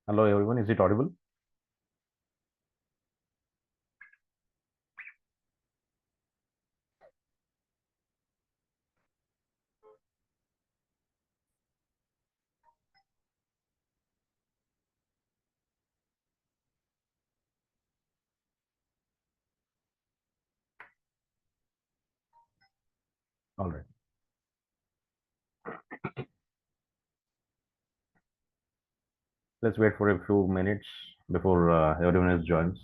Hello everyone, is it audible? All right. Let's wait for a few minutes before everyone else joins.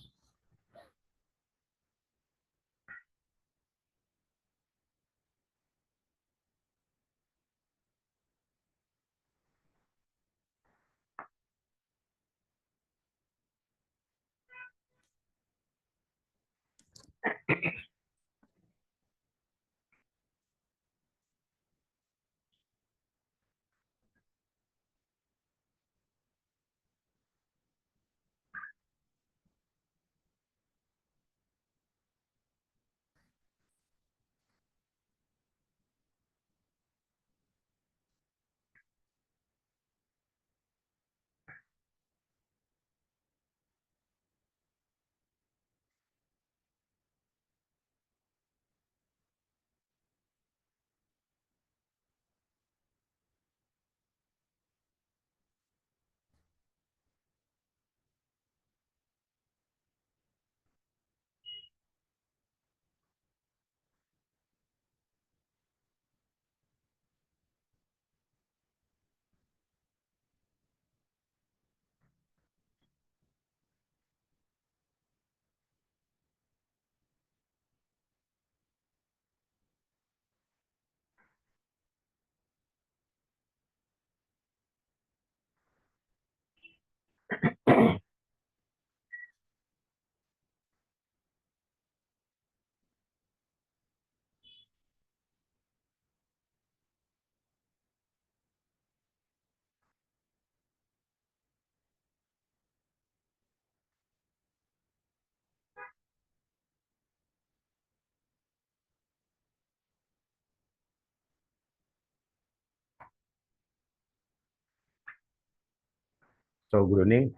So good evening.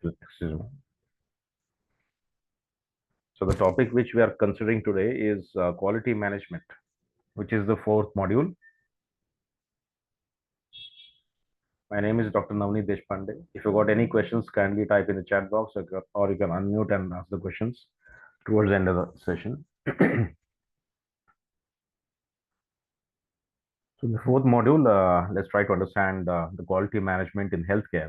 Excuse me. So the topic which we are considering today is quality management, which is the fourth module. My name is Dr. Navneet Deshpande. If you got any questions, kindly type in the chat box or you can unmute and ask the questions towards the end of the session. So the fourth module, let's try to understand the quality management in healthcare.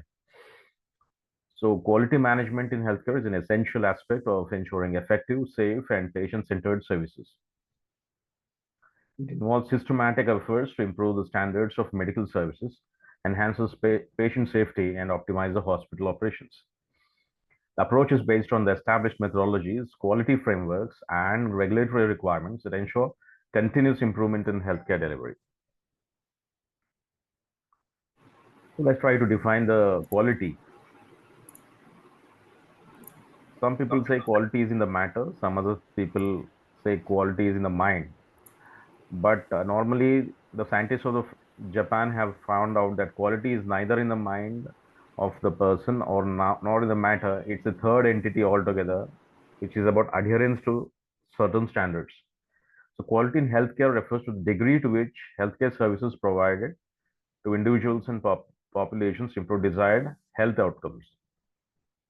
So quality management in healthcare is an essential aspect of ensuring effective, safe, and patient-centered services. It involves systematic efforts to improve the standards of medical services, enhances patient safety, and optimize the hospital operations. The approach is based on the established methodologies, quality frameworks, and regulatory requirements that ensure continuous improvement in healthcare delivery. So let's try to define the quality. Some people say quality is in the matter, some other people say quality is in the mind. But normally, the scientists of Japan have found out that quality is neither in the mind of the person or nor in the matter. It's a third entity altogether, which is about adherence to certain standards. So, quality in healthcare refers to the degree to which healthcare services provided to individuals and populations improve desired health outcomes.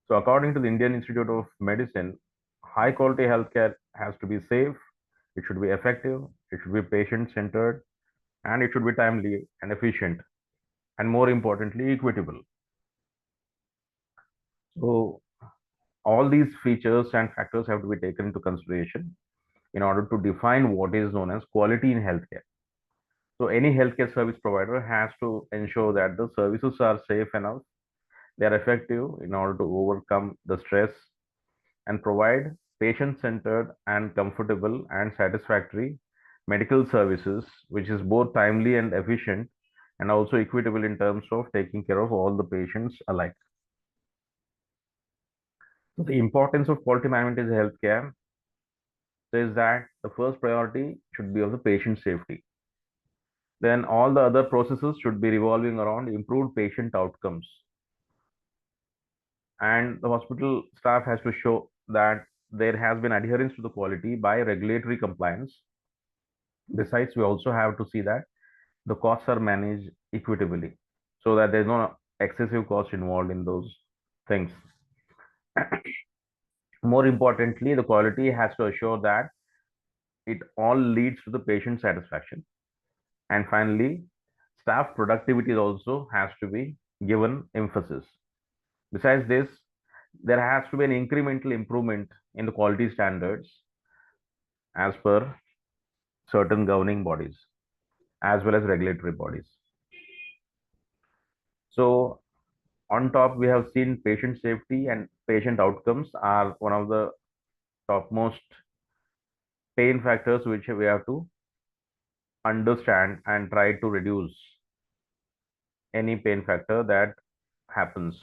So, according to the Indian Institute of Medicine, high quality healthcare has to be safe, it should be effective, it should be patient centered, and it should be timely and efficient, and more importantly, equitable. So, all these features and factors have to be taken into consideration in order to define what is known as quality in healthcare. So, any healthcare service provider has to ensure that the services are safe enough, they are effective in order to overcome the stress and provide patient centered and comfortable and satisfactory medical services, which is both timely and efficient and also equitable in terms of taking care of all the patients alike. So the importance of quality management in healthcare says that the first priority should be of the patient safety. Then all the other processes should be revolving around improved patient outcomes. And the hospital staff has to show that there has been adherence to the quality by regulatory compliance. Besides, we also have to see that the costs are managed equitably so that there's no excessive cost involved in those things. More importantly, the quality has to assure that it all leads to the patient satisfaction. And finally, staff productivity also has to be given emphasis. Besides this, there has to be an incremental improvement in the quality standards as per certain governing bodies as well as regulatory bodies. So on top, we have seen patient safety and patient outcomes are one of the topmost pain factors which we have to understand and try to reduce any pain factor that happens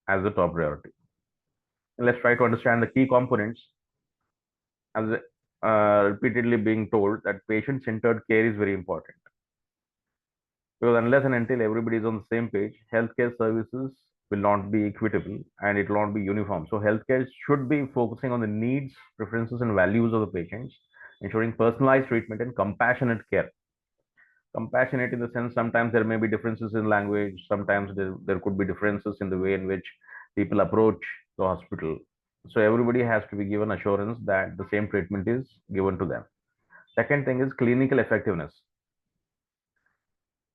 as a top priority. Let's try to understand the key components. As repeatedly being told that patient-centered care is very important, because unless and until everybody is on the same page, healthcare services will not be equitable and it will not be uniform. So healthcare should be focusing on the needs, preferences, and values of the patients, ensuring personalized treatment and compassionate care. Compassionate in the sense, sometimes there may be differences in language, sometimes there could be differences in the way in which people approach the hospital. So everybody has to be given assurance that the same treatment is given to them. Second thing is clinical effectiveness.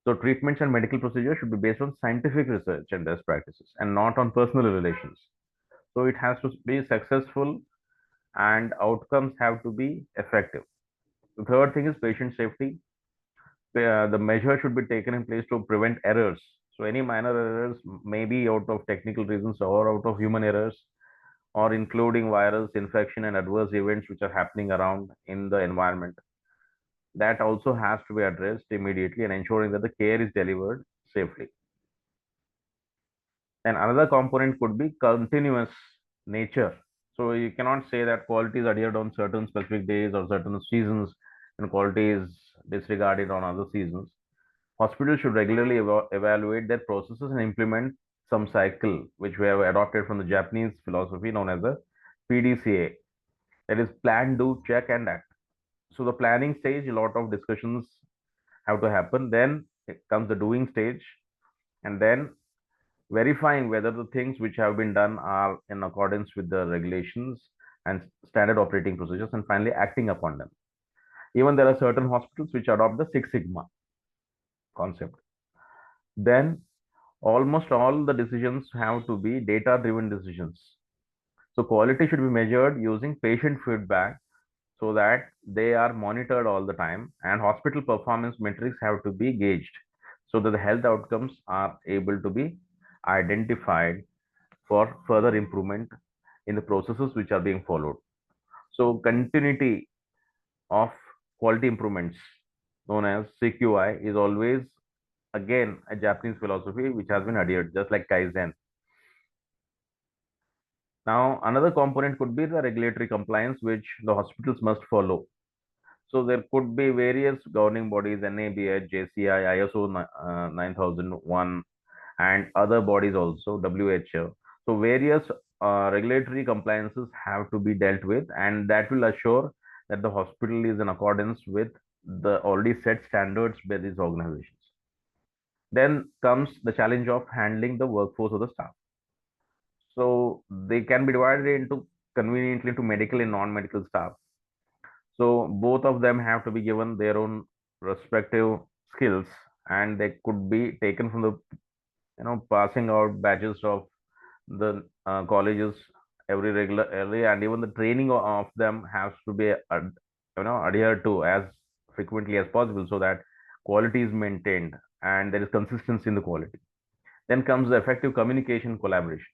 So treatments and medical procedures should be based on scientific research and best practices and not on personal relations. So it has to be successful and outcomes have to be effective. The third thing is patient safety. The measure should be taken in place to prevent errors. So any minor errors may be out of technical reasons or out of human errors, or including virus infection and adverse events which are happening around in the environment. That also has to be addressed immediately and ensuring that the care is delivered safely. And another component could be continuous nature. So you cannot say that quality is adhered on certain specific days or certain seasons and quality is disregarded on other seasons. Hospitals should regularly evaluate their processes and implement some cycle, which we have adopted from the Japanese philosophy known as the PDCA. That is plan, do, check, and act. So the planning stage, a lot of discussions have to happen. Then it comes the doing stage, and then verifying whether the things which have been done are in accordance with the regulations and standard operating procedures, and finally acting upon them. Even there are certain hospitals which adopt the Six Sigma concept. Then almost all the decisions have to be data driven decisions. So quality should be measured using patient feedback so that they are monitored all the time, and hospital performance metrics have to be gauged so that the health outcomes are able to be identified for further improvement in the processes which are being followed. So continuity of quality improvements known as CQI is always again a Japanese philosophy which has been adhered just like Kaizen. Now another component could be the regulatory compliance which the hospitals must follow. So there could be various governing bodies, NABH, JCI, ISO 9001, and other bodies also, WHO. So various regulatory compliances have to be dealt with, and that will assure that the hospital is in accordance with the already set standards by these organizations. Then comes the challenge of handling the workforce of the staff. So they can be divided into conveniently into medical and non-medical staff. So both of them have to be given their own respective skills, and they could be taken from the passing out batches of the colleges every regular early, and even the training of them has to be adhered to as frequently as possible so that quality is maintained and there is consistency in the quality. Then comes the effective communication collaboration.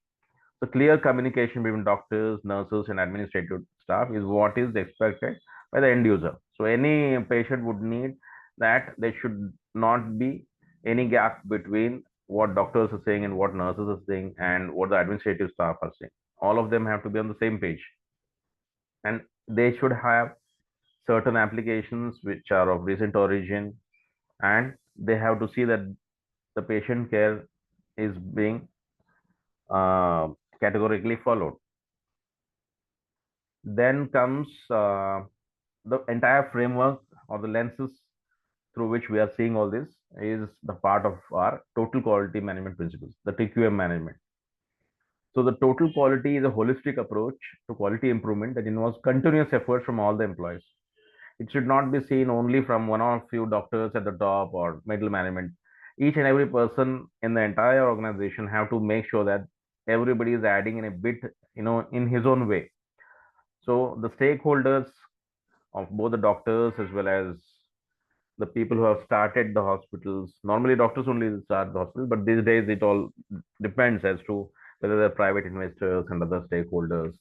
So clear communication between doctors, nurses, and administrative staff is what is expected by the end user. So any patient would need that there should not be any gap between what doctors are saying and what nurses are saying and what the administrative staff are saying. All of them have to be on the same page. And they should have certain applications which are of recent origin and they have to see that the patient care is being uh, categorically followed. Then comes the entire framework or the lenses through which we are seeing all this is the part of our total quality management principles, the TQM management. So the total quality is a holistic approach to quality improvement that involves continuous effort from all the employees. It should not be seen only from one or few doctors at the top or middle management. Each and every person in the entire organization have to make sure that everybody is adding in a bit, in his own way. So the stakeholders of both the doctors as well as the people who have started the hospitals. Normally, doctors only start the hospital, but these days it all depends as to whether they're private investors and other stakeholders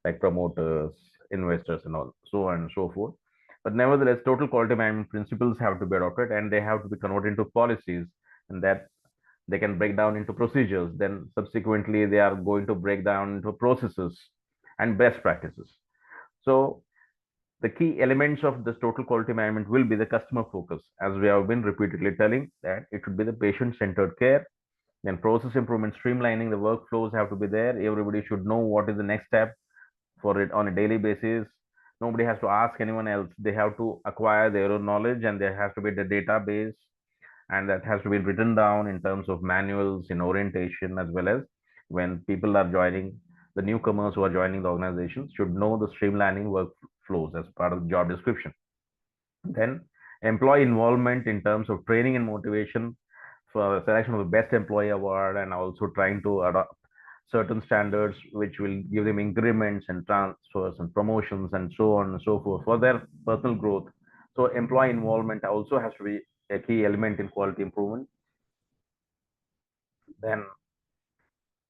like promoters, investors, and all, so on and so forth. But nevertheless, total quality management principles have to be adopted and they have to be converted into policies, and that they can break down into procedures. Then, subsequently, they are going to break down into processes and best practices. So, the key elements of this total quality management will be the customer focus, as we have been repeatedly telling that it should be the patient centered care. Then process improvement, streamlining the workflows have to be there. Everybody should know what is the next step for it on a daily basis. Nobody has to ask anyone else. They have to acquire their own knowledge, and there has to be the database, and that has to be written down in terms of manuals in orientation, as well as when people are joining, the newcomers who are joining the organization should know the streamlining workflows as part of the job description. Then employee involvement in terms of training and motivation for selection of the best employee award, and also trying to adopt certain standards which will give them increments and transfers and promotions and so on and so forth for their personal growth. So employee involvement also has to be a key element in quality improvement. Then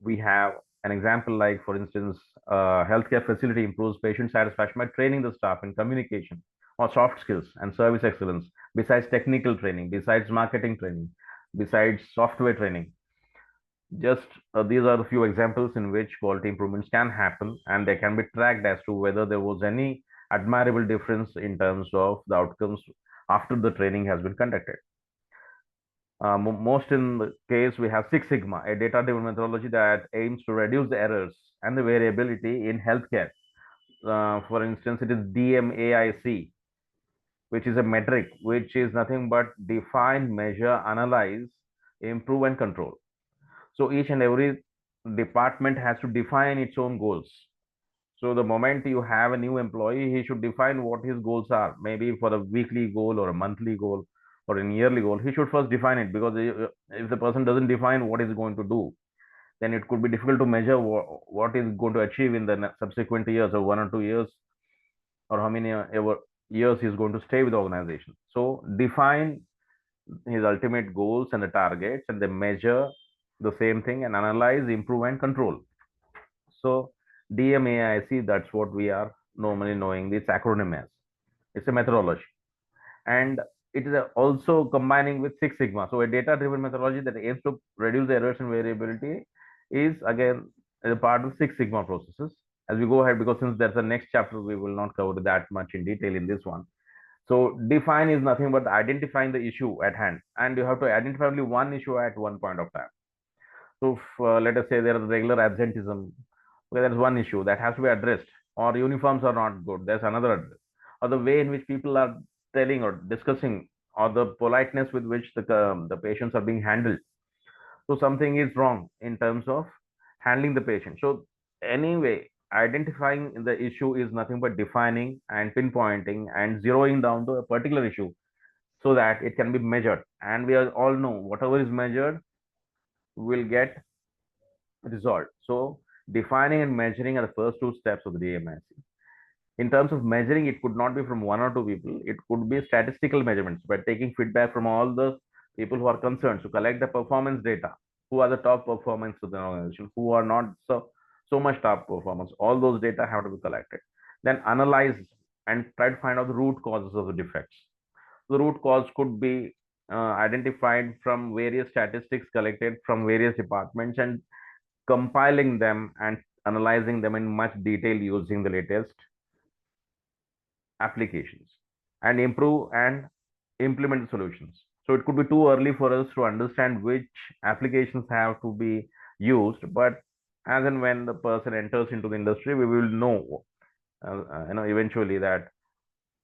we have an example like, for instance, healthcare facility improves patient satisfaction by training the staff in communication or soft skills and service excellence, besides technical training, besides marketing training, besides software training. Just these are the few examples in which quality improvements can happen, and they can be tracked as to whether there was any admirable difference in terms of the outcomes after the training has been conducted. Most in the case, we have Six Sigma, a data-driven methodology that aims to reduce the errors and the variability in healthcare. For instance, it is DMAIC, which is a metric which is nothing but define, measure, analyze, improve, and control. So each and every department has to define its own goals. So the moment you have a new employee, he should define what his goals are. Maybe for a weekly goal or a monthly goal or a yearly goal, he should first define it, because if the person doesn't define what he's going to do, then it could be difficult to measure what is going to achieve in the subsequent years, or 1 or 2 years, or how many ever years he's going to stay with the organization. So define his ultimate goals and the targets, and they measure the same thing and analyze, improve, and control. So DMAIC, that's what we are normally knowing this acronym as. It's a methodology. And it is also combining with Six Sigma. So a data-driven methodology that aims to reduce the errors and variability is again a part of Six Sigma processes. As we go ahead, because since there's a next chapter, we will not cover that much in detail in this one. So define is nothing but identifying the issue at hand, and you have to identify only one issue at one point of time. So if, let us say there is regular absenteeism, okay, there is one issue that has to be addressed, or uniforms are not good, there's another address, or the way in which people are telling or discussing, or the politeness with which the patients are being handled. So something is wrong in terms of handling the patient. So anyway, identifying the issue is nothing but defining and pinpointing and zeroing down to a particular issue so that it can be measured. And we all know whatever is measured will get resolved. So defining and measuring are the first two steps of the DMIC. In terms of measuring, it could not be from one or two people. It could be statistical measurements by taking feedback from all the people who are concerned to collect the performance data. Who are the top performance of the organization? Who are not so much top performance? All those data have to be collected. Then analyze and try to find out the root causes of the defects. The root cause could be identified from various statistics collected from various departments, and compiling them and analyzing them in much detail using the latest applications, and improve and implement solutions. So it could be too early for us to understand which applications have to be used, but as and when the person enters into the industry, we will know, eventually that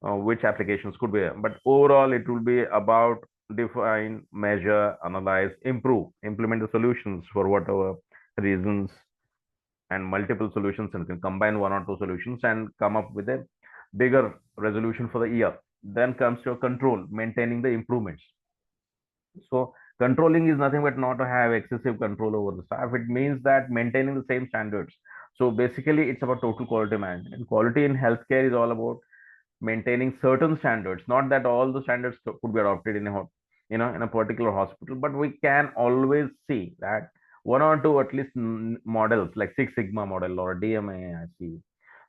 which applications could be. But overall, it will be about define, measure, analyze, improve, implement the solutions for whatever reasons, and multiple solutions, and can combine one or two solutions and come up with a bigger resolution for the year. Then comes your control, maintaining the improvements. So controlling is nothing but not to have excessive control over the staff. It means that maintaining the same standards. So basically, it's about total quality management. And quality in healthcare is all about maintaining certain standards. Not that all the standards could be adopted in in a particular hospital, but we can always see that one or two at least models like Six Sigma model or DMA, I see.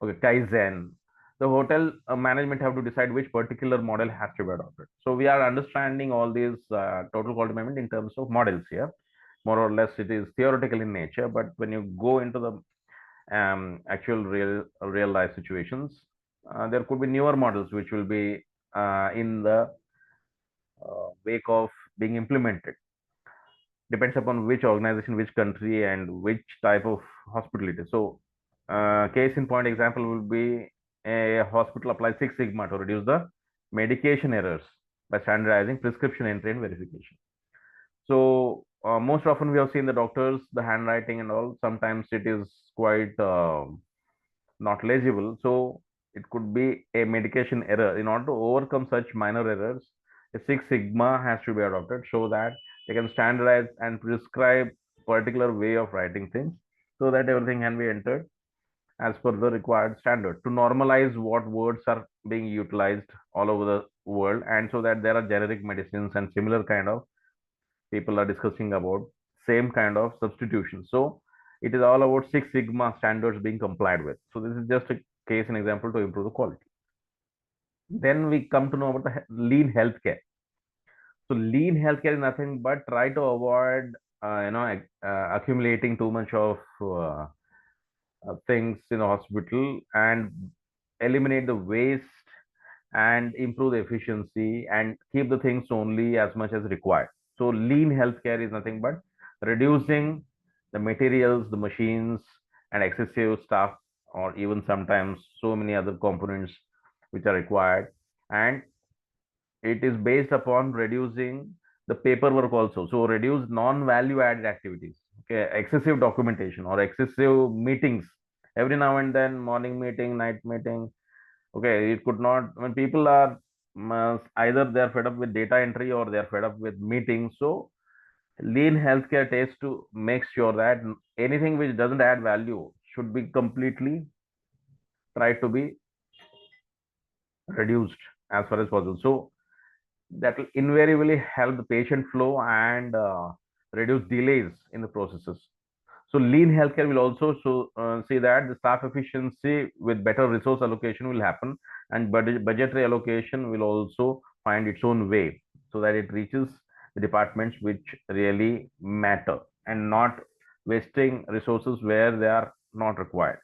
Okay, Kaizen. The hotel management have to decide which particular model has to be adopted. So we are understanding all these total quality management in terms of models here. More or less, it is theoretical in nature, but when you go into the actual real life situations, there could be newer models which will be in the wake of being implemented. Depends upon which organization, which country, and which type of hospital it is. So, case in point example will be a hospital applies Six Sigma to reduce the medication errors by standardizing prescription entry and verification. So, most often we have seen the doctors, the handwriting and all. Sometimes it is quite not legible. So it could be a medication error. In order to overcome such minor errors, a Six Sigma has to be adopted so that they can standardize and prescribe particular way of writing things so that everything can be entered as per the required standard to normalize what words are being utilized all over the world, and so that there are generic medicines and similar kind of people are discussing about same kind of substitution. So it is all about Six Sigma standards being complied with. So this is just a case and example to improve the quality. Then we come to know about the lean healthcare. So lean healthcare is nothing but try to avoid accumulating too much of things in the hospital and eliminate the waste and improve the efficiency and keep the things only as much as required. So lean healthcare is nothing but reducing the materials, the machines, and excessive staff, or even sometimes so many other components which are required. And it is based upon reducing the paperwork also. So reduce non-value added activities. Okay, excessive documentation or excessive meetings every now and then, morning meeting, night meeting. Okay, it could not, when people are either they're fed up with data entry or they're fed up with meetings. So lean healthcare takes to make sure that anything which doesn't add value should be completely tried to be reduced as far as possible. So that will invariably help the patient flow and reduce delays in the processes. So lean healthcare will also see that the staff efficiency with better resource allocation will happen, and budgetary allocation will also find its own way so that it reaches the departments which really matter and not wasting resources where they are not required.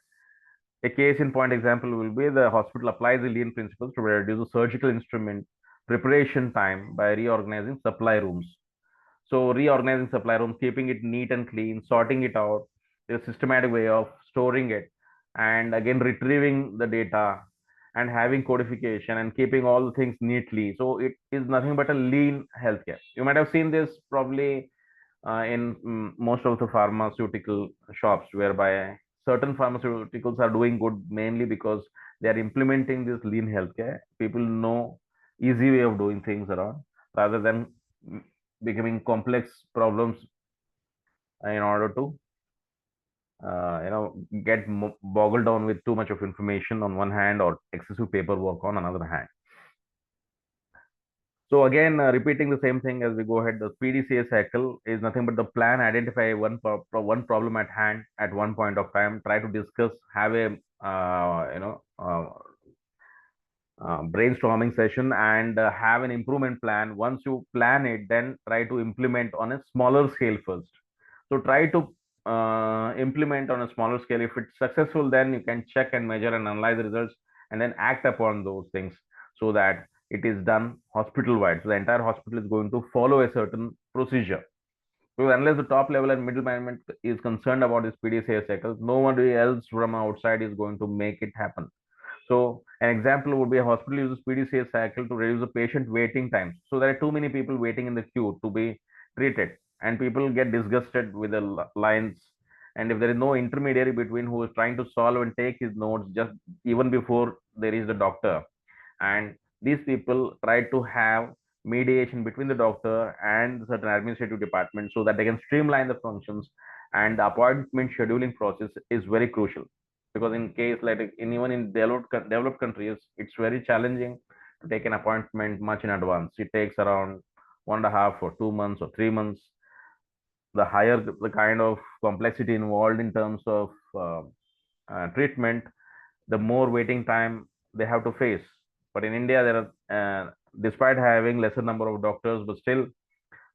A case in point example will be the hospital applies the lean principles to reduce the surgical instrument preparation time by reorganizing supply rooms. So reorganizing supply rooms, keeping it neat and clean, sorting it out, a systematic way of storing it, and again retrieving the data and having codification and keeping all the things neatly. So it is nothing but a lean healthcare. You might have seen this probably in most of the pharmaceutical shops, whereby certain pharmaceuticals are doing good mainly because they are implementing this lean healthcare. People know easy way of doing things around rather than becoming complex problems in order to get boggled down with too much of information on one hand or excessive paperwork on another hand. So again, repeating the same thing as we go ahead, the PDCA cycle is nothing but the plan, identify one problem at hand at one point of time, try to discuss, have a brainstorming session, and have an improvement plan. Once you plan it, then try to implement on a smaller scale first. So try to implement on a smaller scale. If it's successful, then you can check and measure and analyze the results and then act upon those things so that it is done hospital wide. So the entire hospital is going to follow a certain procedure. So unless the top level and middle management is concerned about this PDCA cycle, nobody else from outside is going to make it happen. So an example would be a hospital uses PDCA cycle to reduce the patient waiting times. So there are too many people waiting in the queue to be treated, and people get disgusted with the lines. And if there is no intermediary between who is trying to solve and take his notes just even before there is the doctor, and these people try to have mediation between the doctor and certain administrative departments so that they can streamline the functions, and the appointment scheduling process is very crucial, because in case like in even in developed countries, it's very challenging to take an appointment much in advance. It takes around 1.5 or 2 months or 3 months. The higher the kind of complexity involved in terms of treatment, the more waiting time they have to face. But in India, there are, despite having lesser number of doctors, but still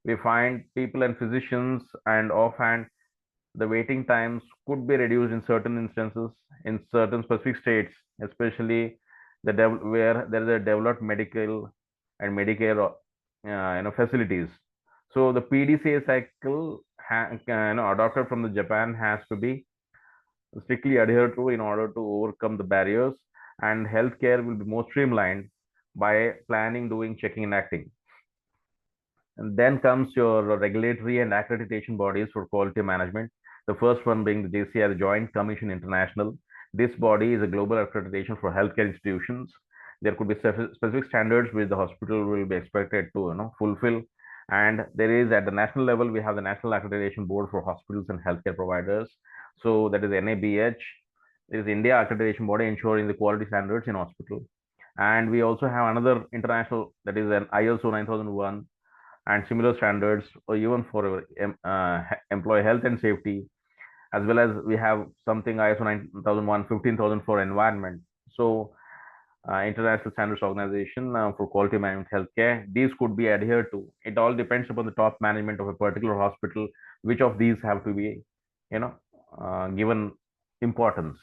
we find people and physicians, and offhand the waiting times could be reduced in certain instances in certain specific states, especially where there is a developed medical and Medicare, facilities. So the PDCA cycle, adopted from the Japan, has to be strictly adhered to in order to overcome the barriers, and healthcare will be more streamlined by planning, doing, checking, and acting. And then comes your regulatory and accreditation bodies for quality management. The first one being the JCI, the Joint Commission International. This body is a global accreditation for healthcare institutions. There could be specific standards which the hospital will be expected to fulfill. And there is, at the national level, we have the National Accreditation Board for Hospitals and Healthcare Providers. So that is NABH. There is India Accreditation Body ensuring the quality standards in hospital. And we also have another international, that is an ISO 9001 and similar standards, or even for employee health and safety, as well as we have something ISO 9001 15,000 for environment. So international standards organization for quality management healthcare, these could be adhered to. It all depends upon the top management of a particular hospital which of these have to be given importance.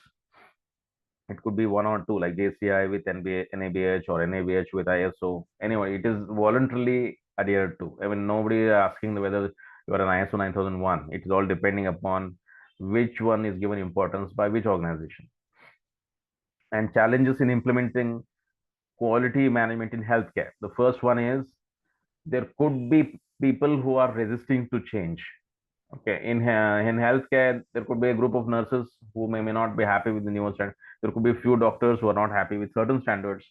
It could be one or two, like JCI with NBA, NABH, or NABH with ISO. Anyway, it is voluntarily adhered to. I mean, nobody is asking whether you are an ISO 9001. It is all depending upon which one is given importance by which organization. And challenges in implementing quality management in healthcare. The first one is there could be people who are resisting to change. Okay, in healthcare, there could be a group of nurses who may not be happy with the newer standard. There could be a few doctors who are not happy with certain standards.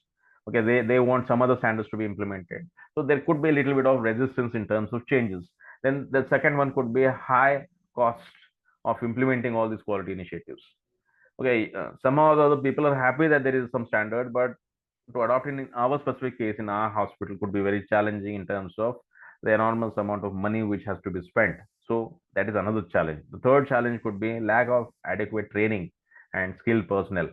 Okay, they want some other standards to be implemented. So there could be a little bit of resistance in terms of changes. Then the second one could be a high cost of implementing all these quality initiatives. Okay, somehow the other people are happy that there is some standard, but to adopt in our specific case in our hospital could be very challenging in terms of the enormous amount of money which has to be spent. So that is another challenge. The third challenge could be lack of adequate training and skilled personnel.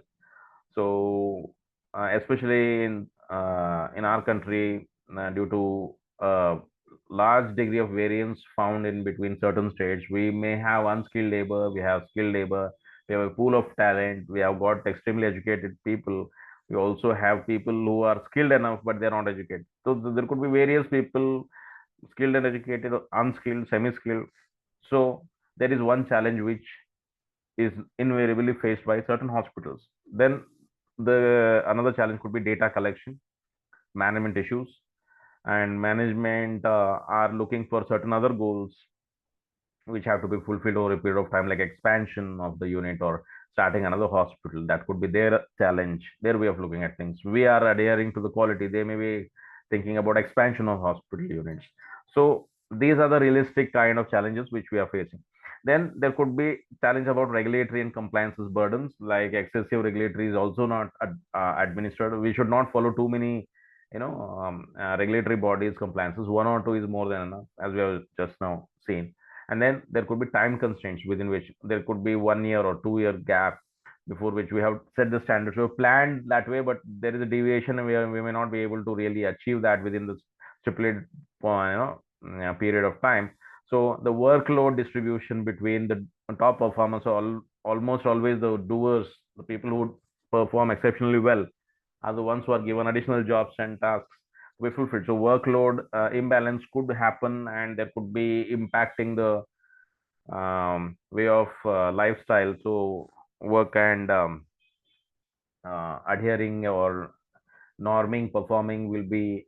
So especially in our country, due to large degree of variance found in between certain states, we may have unskilled labor, we have skilled labor, we have a pool of talent, we have got extremely educated people, we also have people who are skilled enough but they're not educated. So there could be various people, skilled and educated, unskilled, semi-skilled. So there is one challenge which is invariably faced by certain hospitals. Then the another challenge could be data collection, management issues, and management are looking for certain other goals which have to be fulfilled over a period of time, like expansion of the unit or starting another hospital. That could be their challenge, their way of looking at things. We are adhering to the quality. They may be thinking about expansion of hospital units. So these are the realistic kind of challenges which we are facing. Then there could be challenge about regulatory and compliances burdens, like excessive regulatory is also not administered. We should not follow too many regulatory bodies compliances. One or two is more than enough, as we have just now seen. And then there could be time constraints within which there could be 1 year or 2 year gap before which we have set the standards. We have planned that way, but there is a deviation, and we may not be able to really achieve that within the stipulated period of time. So the workload distribution between the top performers are almost always the doers, the people who perform exceptionally well, are the ones who are given additional jobs and tasks. be fulfilled. So workload imbalance could happen, and there could be impacting the way of lifestyle. So work and adhering or norming performing will be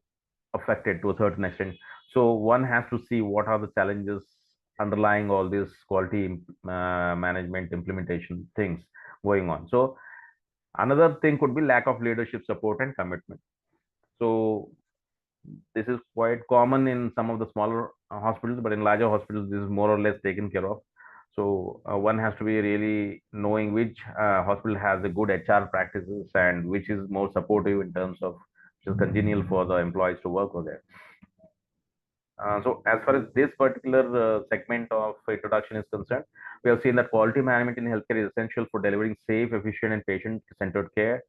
affected to a certain extent. So one has to see what are the challenges underlying all this quality management implementation things going on. So another thing could be lack of leadership support and commitment. So this is quite common in some of the smaller hospitals, but in larger hospitals, this is more or less taken care of. So one has to be really knowing which hospital has a good HR practices and which is more supportive in terms of which is congenial for the employees to work over there. So as far as this particular segment of introduction is concerned, we have seen that quality management in healthcare is essential for delivering safe, efficient, and patient-centered care.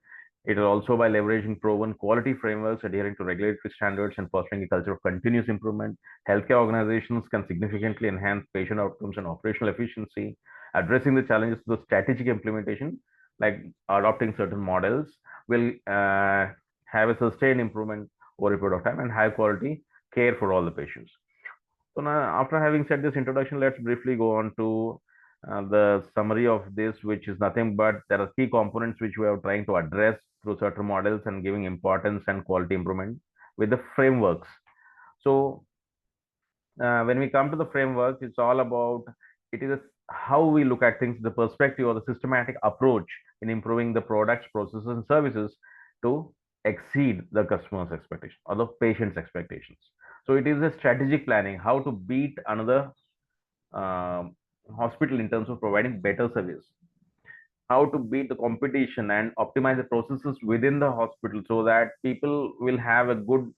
It is also by leveraging proven quality frameworks, adhering to regulatory standards, and fostering a culture of continuous improvement. Healthcare organizations can significantly enhance patient outcomes and operational efficiency, addressing the challenges to the strategic implementation, like adopting certain models, will have a sustained improvement over a period of time and high quality care for all the patients. So now, after having said this introduction, let's briefly go on to the summary of this, which is nothing but there are key components which we are trying to address through certain models and giving importance and quality improvement with the frameworks. So when we come to the frameworks, it's all about it is how we look at things, the perspective or the systematic approach in improving the products, processes, and services to exceed the customer's expectation or the patient's expectations. So it is a strategic planning how to beat another um, hospital in terms of providing better service, how to beat the competition and optimize the processes within the hospital so that people will have a good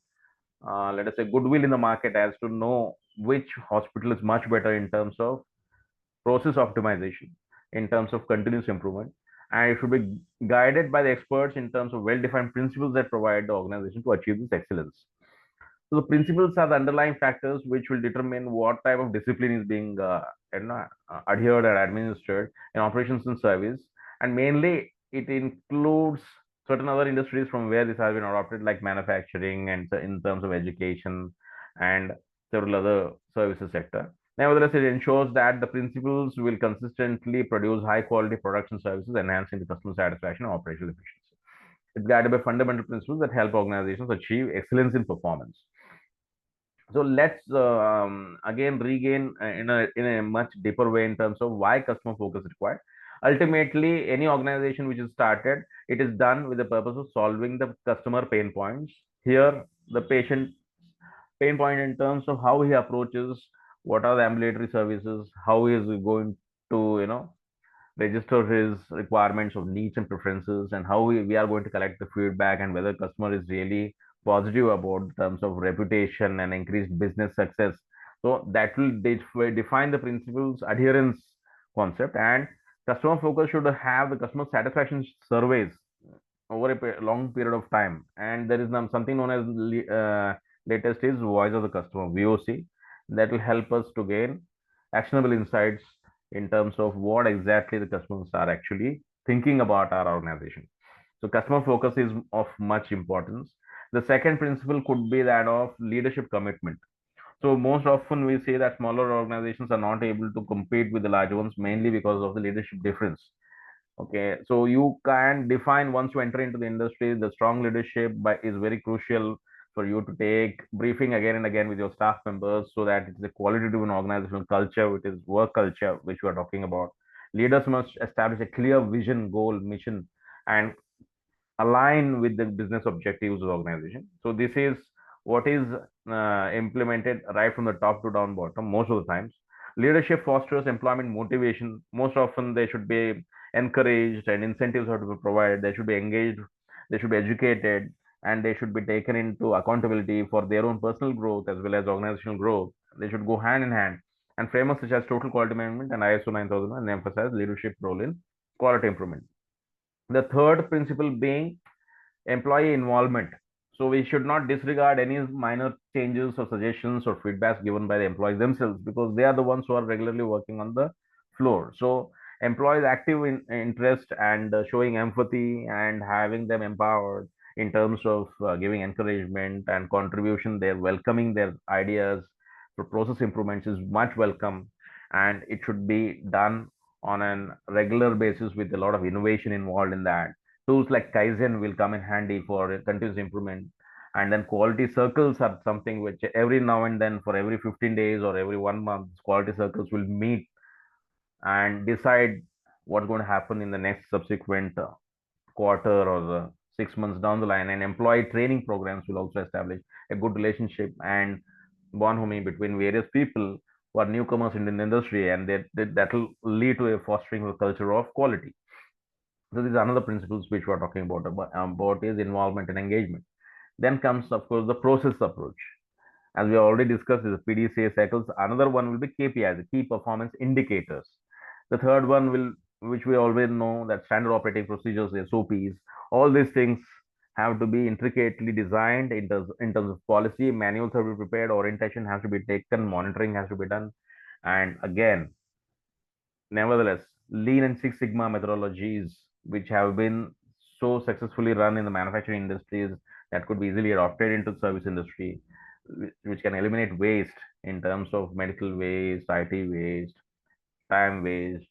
let us say goodwill in the market as to know which hospital is much better in terms of process optimization, in terms of continuous improvement, and it should be guided by the experts in terms of well-defined principles that provide the organization to achieve this excellence. So the principles are the underlying factors which will determine what type of discipline is being adhered and administered in operations and service. And mainly, it includes certain other industries from where this has been adopted, like manufacturing and in terms of education and several other services sector. Nevertheless, it ensures that the principles will consistently produce high quality products and services, enhancing the customer satisfaction and operational efficiency. It's guided by fundamental principles that help organizations achieve excellence in performance. So let's again regain in a much deeper way in terms of why customer focus is required. Ultimately, any organization which is started, it is done with the purpose of solving the customer pain points. Here, the patient pain point in terms of how he approaches, what are the ambulatory services, how he is going to register his requirements of needs and preferences, and how we are going to collect the feedback and whether customer is really positive about terms of reputation and increased business success. So that will define the principles adherence concept. And customer focus should have the customer satisfaction surveys over a long period of time, and there is something known as latest is voice of the customer, VOC, that will help us to gain actionable insights in terms of what exactly the customers are actually thinking about our organization. So customer focus is of much importance. The second principle could be that of leadership commitment. So most often we say that smaller organizations are not able to compete with the larger ones mainly because of the leadership difference. Okay, so you can define once you enter into the industry, the strong leadership is very crucial for you to take briefing again and again with your staff members so that it's a quality driven organizational culture, which is work culture, which we are talking about. Leaders must establish a clear vision, goal, mission, and align with the business objectives of the organization. So this is what is implemented right from the top to down bottom most of the times. Leadership fosters employment motivation. Most often they should be encouraged and incentives are to be provided. They should be engaged, they should be educated, and they should be taken into accountability for their own personal growth as well as organizational growth. They should go hand in hand. And frameworks such as total quality management and ISO 9001 emphasize leadership role in quality improvement. The third principle being employee involvement. So we should not disregard any minor changes or suggestions or feedbacks given by the employees themselves because they are the ones who are regularly working on the floor. So employees active interest and showing empathy and having them empowered in terms of giving encouragement and contribution. They're welcoming their ideas. For process improvements is much welcome, and it should be done on a regular basis with a lot of innovation involved in that. Tools like Kaizen will come in handy for continuous improvement. And then quality circles are something which every now and then, for every 15 days or every 1 month, quality circles will meet and decide what's going to happen in the next subsequent quarter or the 6 months down the line. And employee training programs will also establish a good relationship and bond homing between various people who are newcomers in the industry, and that will lead to a fostering of a culture of quality. So these are another principles which we are talking about is involvement and engagement. Then comes, of course, the process approach. As we already discussed, is the PDCA cycles. Another one will be KPIs, the key performance indicators. The third one will, which we always know, that standard operating procedures, SOPs. All these things have to be intricately designed in terms of policy. Manuals have to be prepared, orientation has to be taken, monitoring has to be done. And again, nevertheless, Lean and Six Sigma methodologies, which have been so successfully run in the manufacturing industries, that could be easily adopted into the service industry, which can eliminate waste in terms of medical waste, IT waste, time waste,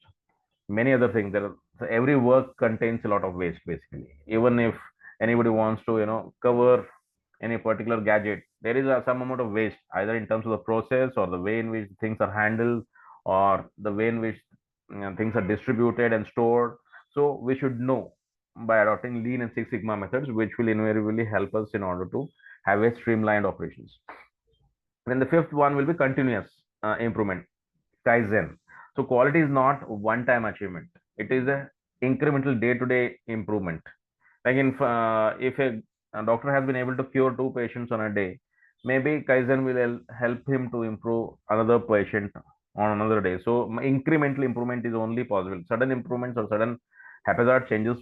many other things. So every work contains a lot of waste basically. Even if anybody wants to, cover any particular gadget, there is some amount of waste, either in terms of the process or the way in which things are handled, or the way in which things are distributed and stored. So we should know by adopting Lean and Six Sigma methods, which will invariably help us in order to have a streamlined operations. Then the fifth one will be continuous improvement, Kaizen. So quality is not one-time achievement. It is a incremental day-to-day improvement. Like if a doctor has been able to cure two patients on a day, maybe Kaizen will help him to improve another patient on another day. So incremental improvement is only possible. Sudden improvements or sudden haphazard changes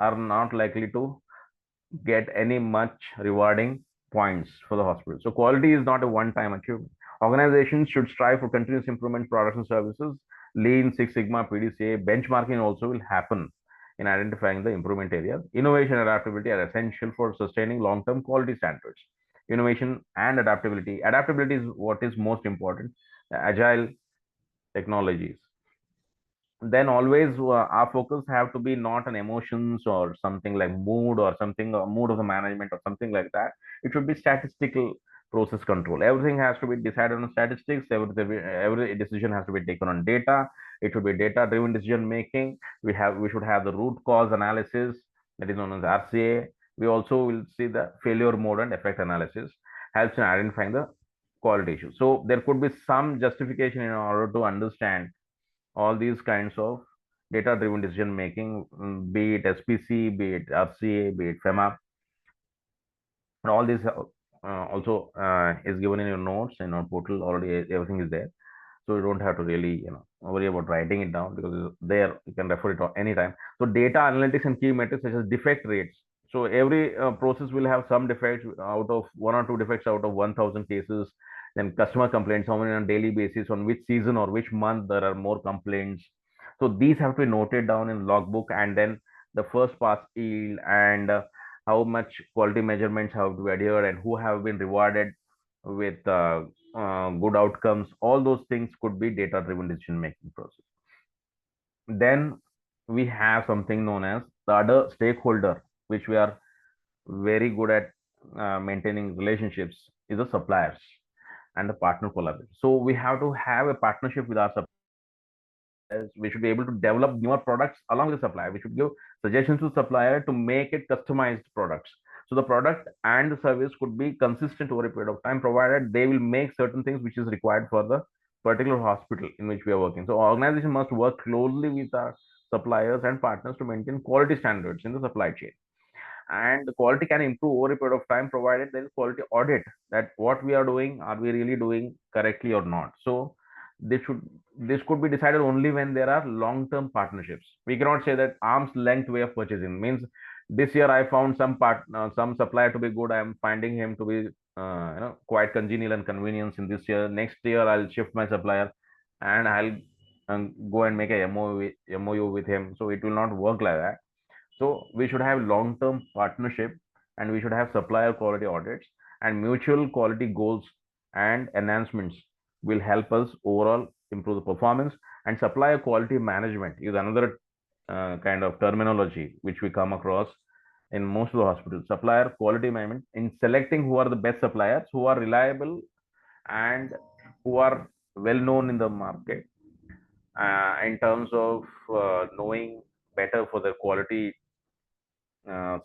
are not likely to get any much rewarding points for the hospital. So quality is not a one-time achievement. Organizations should strive for continuous improvement products and services. Lean, Six Sigma, PDCA, benchmarking also will happen in identifying the improvement areas. Innovation and adaptability are essential for sustaining long-term quality standards. Innovation and adaptability. Adaptability is what is most important. Agile technologies, then always our focus have to be not on emotions or something like mood or something, or mood of the management or something like that. It should be statistical process control. Everything has to be decided on statistics. Every decision has to be taken on data. It should be data driven decision making. We should have the root cause analysis, that is known as RCA. We also will see the failure mode and effect analysis, helps in identifying the quality issues. So there could be some justification in order to understand all these kinds of data driven decision making, be it SPC, be it RCA, be it FEMA. And all this also is given in your notes in our portal already. Everything is there, so you don't have to really worry about writing it down, because it's there, you can refer it to anytime. So data analytics and key metrics such as defect rates. So every process will have some defects, out of one or two defects out of 1000 cases. Then customer complaints, how many on a daily basis, on which season or which month there are more complaints. So these have to be noted down in logbook. And then the first pass yield, and how much quality measurements have to be adhered, and who have been rewarded with good outcomes. All those things could be data driven decision making process. Then we have something known as the other stakeholder, which we are very good at maintaining relationships, is the suppliers and the partner collaboration. So we have to have a partnership with our suppliers. We should be able to develop newer products along with the supplier. We should give suggestions to supplier to make it customized products. So the product and the service could be consistent over a period of time, provided they will make certain things which is required for the particular hospital in which we are working. So organization must work closely with our suppliers and partners to maintain quality standards in the supply chain. And the quality can improve over a period of time, provided there is quality audit, that what we are doing, are we really doing correctly or not. So this could be decided only when there are long term partnerships. We cannot say that arm's length way of purchasing means, this year I found some supplier to be good, I am finding him to be quite congenial and convenience in this year. Next year I'll shift my supplier, and I'll go and make a MOU with him. So it will not work like that. So we should have long-term partnership and we should have supplier quality audits, and mutual quality goals and enhancements will help us overall improve the performance. And supplier quality management is another kind of terminology which we come across in most of the hospitals. Supplier quality management in selecting who are the best suppliers, who are reliable and who are well known in the market, in terms of knowing better for their quality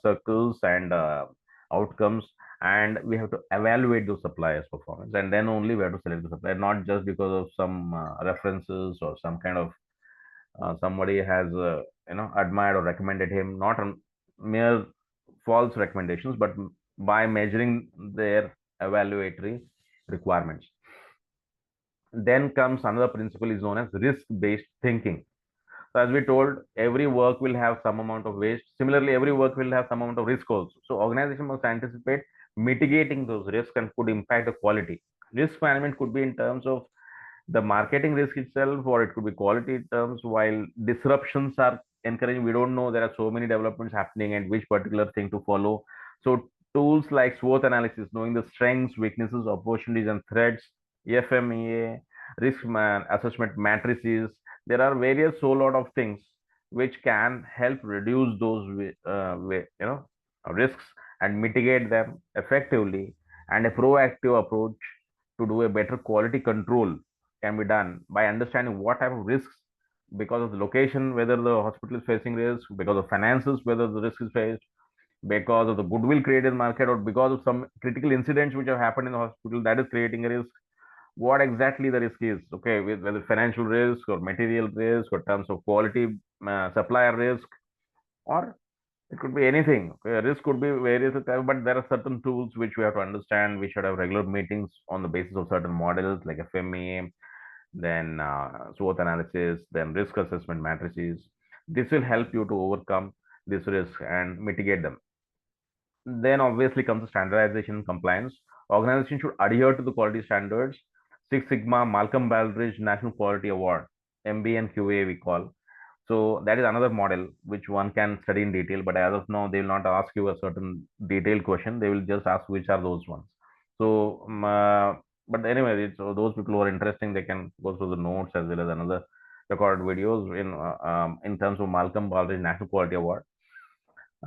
circles and outcomes. And we have to evaluate those suppliers performance, and then only we have to select the supplier, not just because of some references or some kind of somebody has admired or recommended him, not on mere false recommendations, but by measuring their evaluatory requirements. Then comes another principle is known as risk based thinking. So as we told, every work will have some amount of waste. Similarly, every work will have some amount of risk also. So organization must anticipate mitigating those risks and could impact the quality. Risk management could be in terms of the marketing risk itself, or it could be quality terms. While disruptions are encouraging, we don't know, there are so many developments happening and which particular thing to follow. So tools like SWOT analysis, knowing the strengths, weaknesses, opportunities and threats, FMEA, assessment matrices, there are various so lot of things which can help reduce those risks and mitigate them effectively. And a proactive approach to do a better quality control can be done by understanding what type of risks, because of the location, whether the hospital is facing risk, because of finances, whether the risk is faced, because of the goodwill created in the market, or because of some critical incidents which have happened in the hospital that is creating a risk. What exactly the risk is, okay, with whether financial risk or material risk or terms of quality, supplier risk, or it could be anything. Okay, risk could be various types, but there are certain tools which we have to understand. We should have regular meetings on the basis of certain models like FMEA, then SWOT analysis, then risk assessment matrices. This will help you to overcome this risk and mitigate them. Then obviously comes the standardization and compliance. Organization should adhere to the quality standards. Six Sigma, Malcolm Baldrige National Quality Award, MBA and QA we call. So that is another model which one can study in detail. But as of now, they will not ask you a certain detailed question. They will just ask which are those ones. So, but anyway, so those people who are interesting, they can go through the notes as well as another recorded videos in terms of Malcolm Baldrige National Quality Award.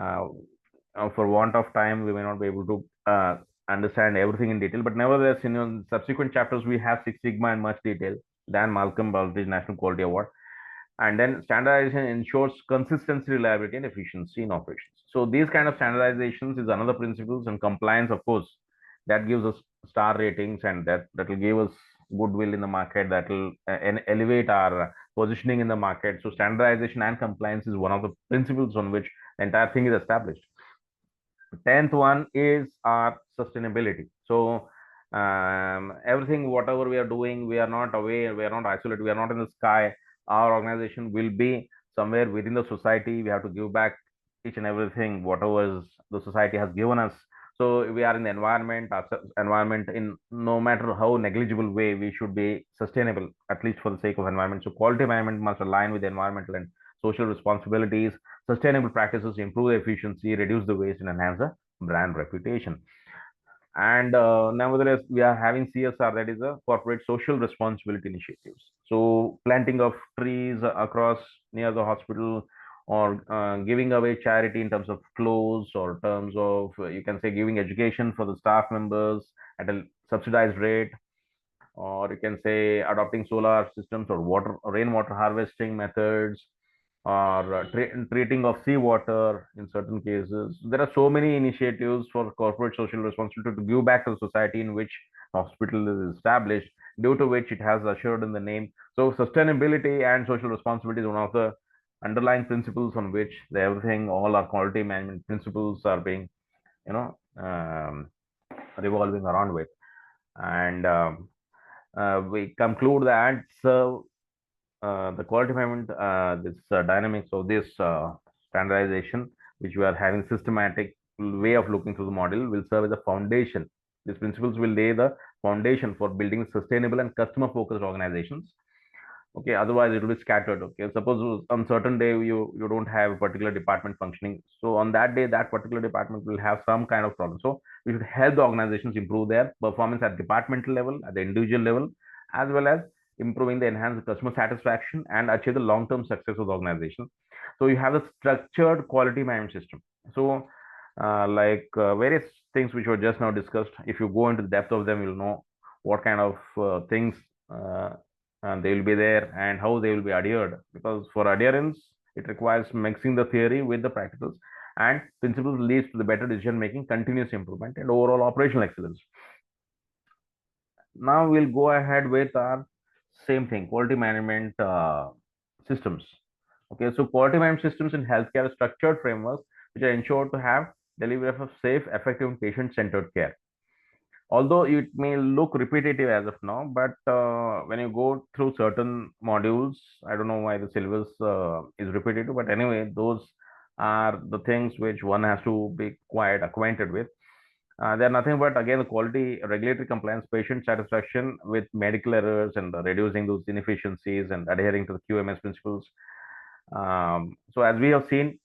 Uh, for want of time, we may not be able to understand everything in detail. But nevertheless, in subsequent chapters, we have Six Sigma in much detail than Malcolm Baldrige National Quality Award. And then standardization ensures consistency, reliability, and efficiency in operations. So these kind of standardizations is another principles, and compliance, of course, that gives us star ratings, and that will give us goodwill in the market, that will elevate our positioning in the market. So standardization and compliance is one of the principles on which the entire thing is established. 10th one is our sustainability. So everything whatever we are doing, we are not away, we are not isolated, we are not in the sky. Our organization will be somewhere within the society. We have to give back each and everything whatever is the society has given us. So we are in the environment, our environment, in no matter how negligible way, we should be sustainable, at least for the sake of environment. So quality management must align with environmental and social responsibilities. Sustainable practices improve the efficiency, reduce the waste, and enhance the brand reputation. And nevertheless, we are having CSR, that is a corporate social responsibility initiatives. So planting of trees across near the hospital, or giving away charity in terms of clothes, or terms of you can say giving education for the staff members at a subsidized rate, or you can say adopting solar systems or water rainwater harvesting methods, or treating of seawater in certain cases. There are so many initiatives for corporate social responsibility to give back to the society in which hospital is established, due to which it has assured in the name. So sustainability and social responsibility is one of the underlying principles on which everything, all our quality management principles are being, you know, revolving around with. And we conclude that so the quality management, this dynamics of this standardization, which we are having systematic way of looking through the model, will serve as a foundation. These principles will lay the foundation for building sustainable and customer focused organizations. Okay, otherwise it will be scattered. Okay, suppose on certain day you don't have a particular department functioning, so on that day that particular department will have some kind of problem. So we should help the organizations improve their performance at departmental level, at the individual level, as well as improving the enhanced customer satisfaction and achieve the long-term success of the organization. So you have a structured quality management system. So various things which were just now discussed, if you go into the depth of them, you'll know what kind of things uh, they will be there and how they will be adhered, because for adherence it requires mixing the theory with the practicals, and principles leads to the better decision making, continuous improvement, and overall operational excellence. Now we'll go ahead with our same thing, quality management systems. Okay, so quality management systems in healthcare are structured frameworks which are ensured to have delivery of a safe, effective, and patient-centered care. Although it may look repetitive as of now, but when you go through certain modules, I don't know why the syllabus is repetitive, but anyway, those are the things which one has to be quite acquainted with. They're nothing but again the quality, regulatory compliance, patient satisfaction with medical errors, and reducing those inefficiencies and adhering to the QMS principles. So as we have seen,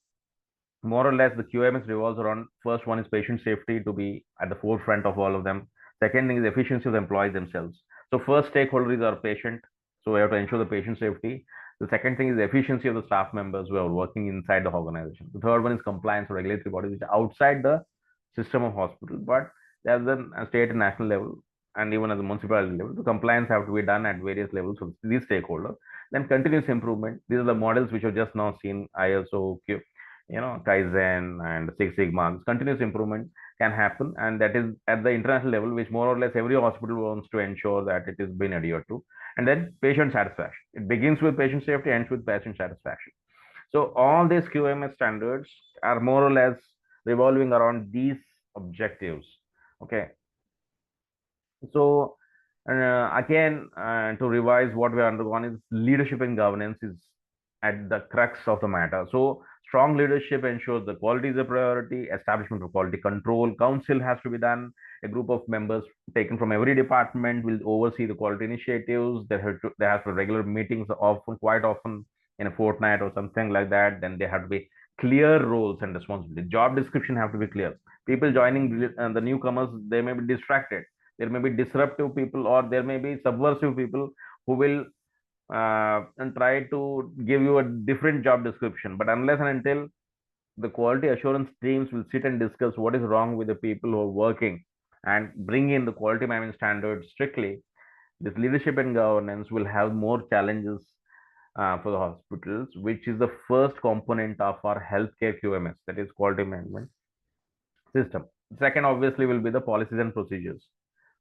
more or less the QMS revolves around, first one is patient safety to be at the forefront of all of them. Second thing is efficiency of the employees themselves. So first stakeholder is our patient. So we have to ensure the patient safety. The second thing is the efficiency of the staff members who are working inside the organization. The third one is compliance or regulatory bodies which are outside the system of hospital, but there's a state and national level and even at the municipality level. The compliance have to be done at various levels of these stakeholders. Then continuous improvement. These are the models which have just now seen, ISO, Kaizen and Six Sigma. Continuous improvement can happen, and that is at the international level, which more or less every hospital wants to ensure that it is being adhered to. And then patient satisfaction. It begins with patient safety, ends with patient satisfaction. So all these QMS standards are more or less revolving around these objectives. Okay, so again, to revise what we undergone is leadership and governance is at the crux of the matter. So strong leadership ensures the quality is a priority, establishment of quality control, council has to be done. A group of members taken from every department will oversee the quality initiatives. There has to be regular meetings, often, quite often in a fortnight or something like that. Then there have to be clear roles and responsibilities. Job description have to be clear. People joining the newcomers, they may be distracted, there may be disruptive people, or there may be subversive people who will and try to give you a different job description. But unless and until the quality assurance teams will sit and discuss what is wrong with the people who are working and bring in the quality management standards strictly, this leadership and governance will have more challenges for the hospitals, which is the first component of our healthcare QMS, that is quality management system. Second, obviously, will be the policies and procedures.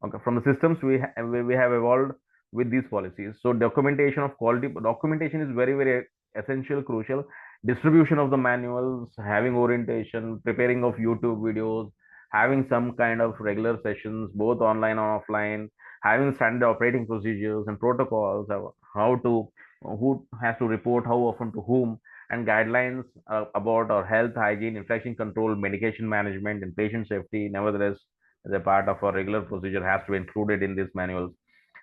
Okay, from the systems we have evolved with these policies. So documentation of quality, documentation is very essential, crucial. Distribution of the manuals, having orientation, preparing of YouTube videos, having some kind of regular sessions, both online and offline, having standard operating procedures and protocols, how to, who has to report how often to whom, and guidelines about our health, hygiene, infection control, medication management, and patient safety. Nevertheless, as a part of our regular procedure, has to be included in these manuals.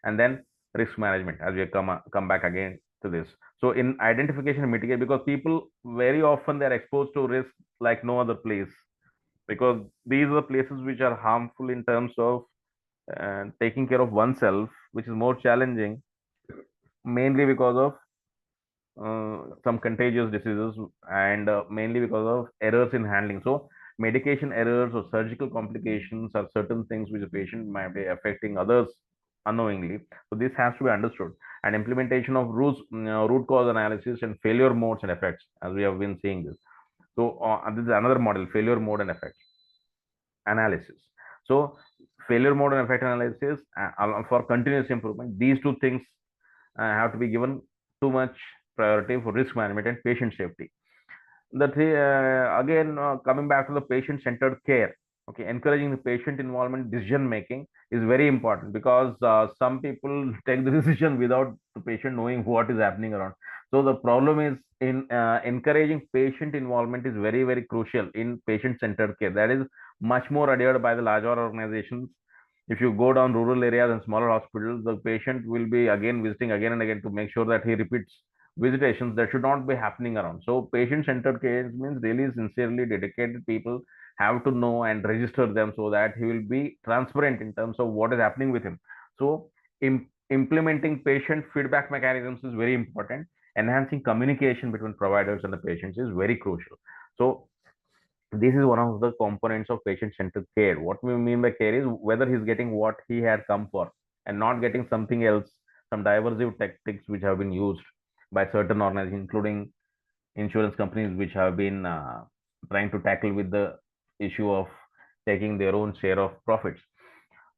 And then risk management, as we come back again to this. So in identification and mitigation, because people very often they're exposed to risk like no other place, because these are the places which are harmful in terms of taking care of oneself, which is more challenging, mainly because of some contagious diseases, and mainly because of errors in handling. So medication errors or surgical complications are certain things which the patient might be affecting others unknowingly. So this has to be understood. And implementation of root cause analysis and failure modes and effects, as we have been seeing this. So this is another model, failure mode and effect analysis. So failure mode and effect analysis for continuous improvement. These two things have to be given too much priority for risk management and patient safety. Again, coming back to the patient centered care. Okay, encouraging the patient involvement decision making is very important, because some people take the decision without the patient knowing what is happening around. So the problem is in encouraging patient involvement is very crucial in patient centered care. That is much more adhered by the larger organizations, If you go down rural areas and smaller hospitals, the patient will be again visiting again and again to make sure that he repeats visitations that should not be happening around. So patient-centered care means really sincerely dedicated people have to know and register them so that he will be transparent in terms of what is happening with him. So implementing patient feedback mechanisms is very important. Enhancing communication between providers and the patients is very crucial. So this is one of the components of patient-centered care. What we mean by care is whether he's getting what he had come for and not getting something else, some diversive tactics which have been used by certain organizations, including insurance companies, which have been trying to tackle with the issue of taking their own share of profits.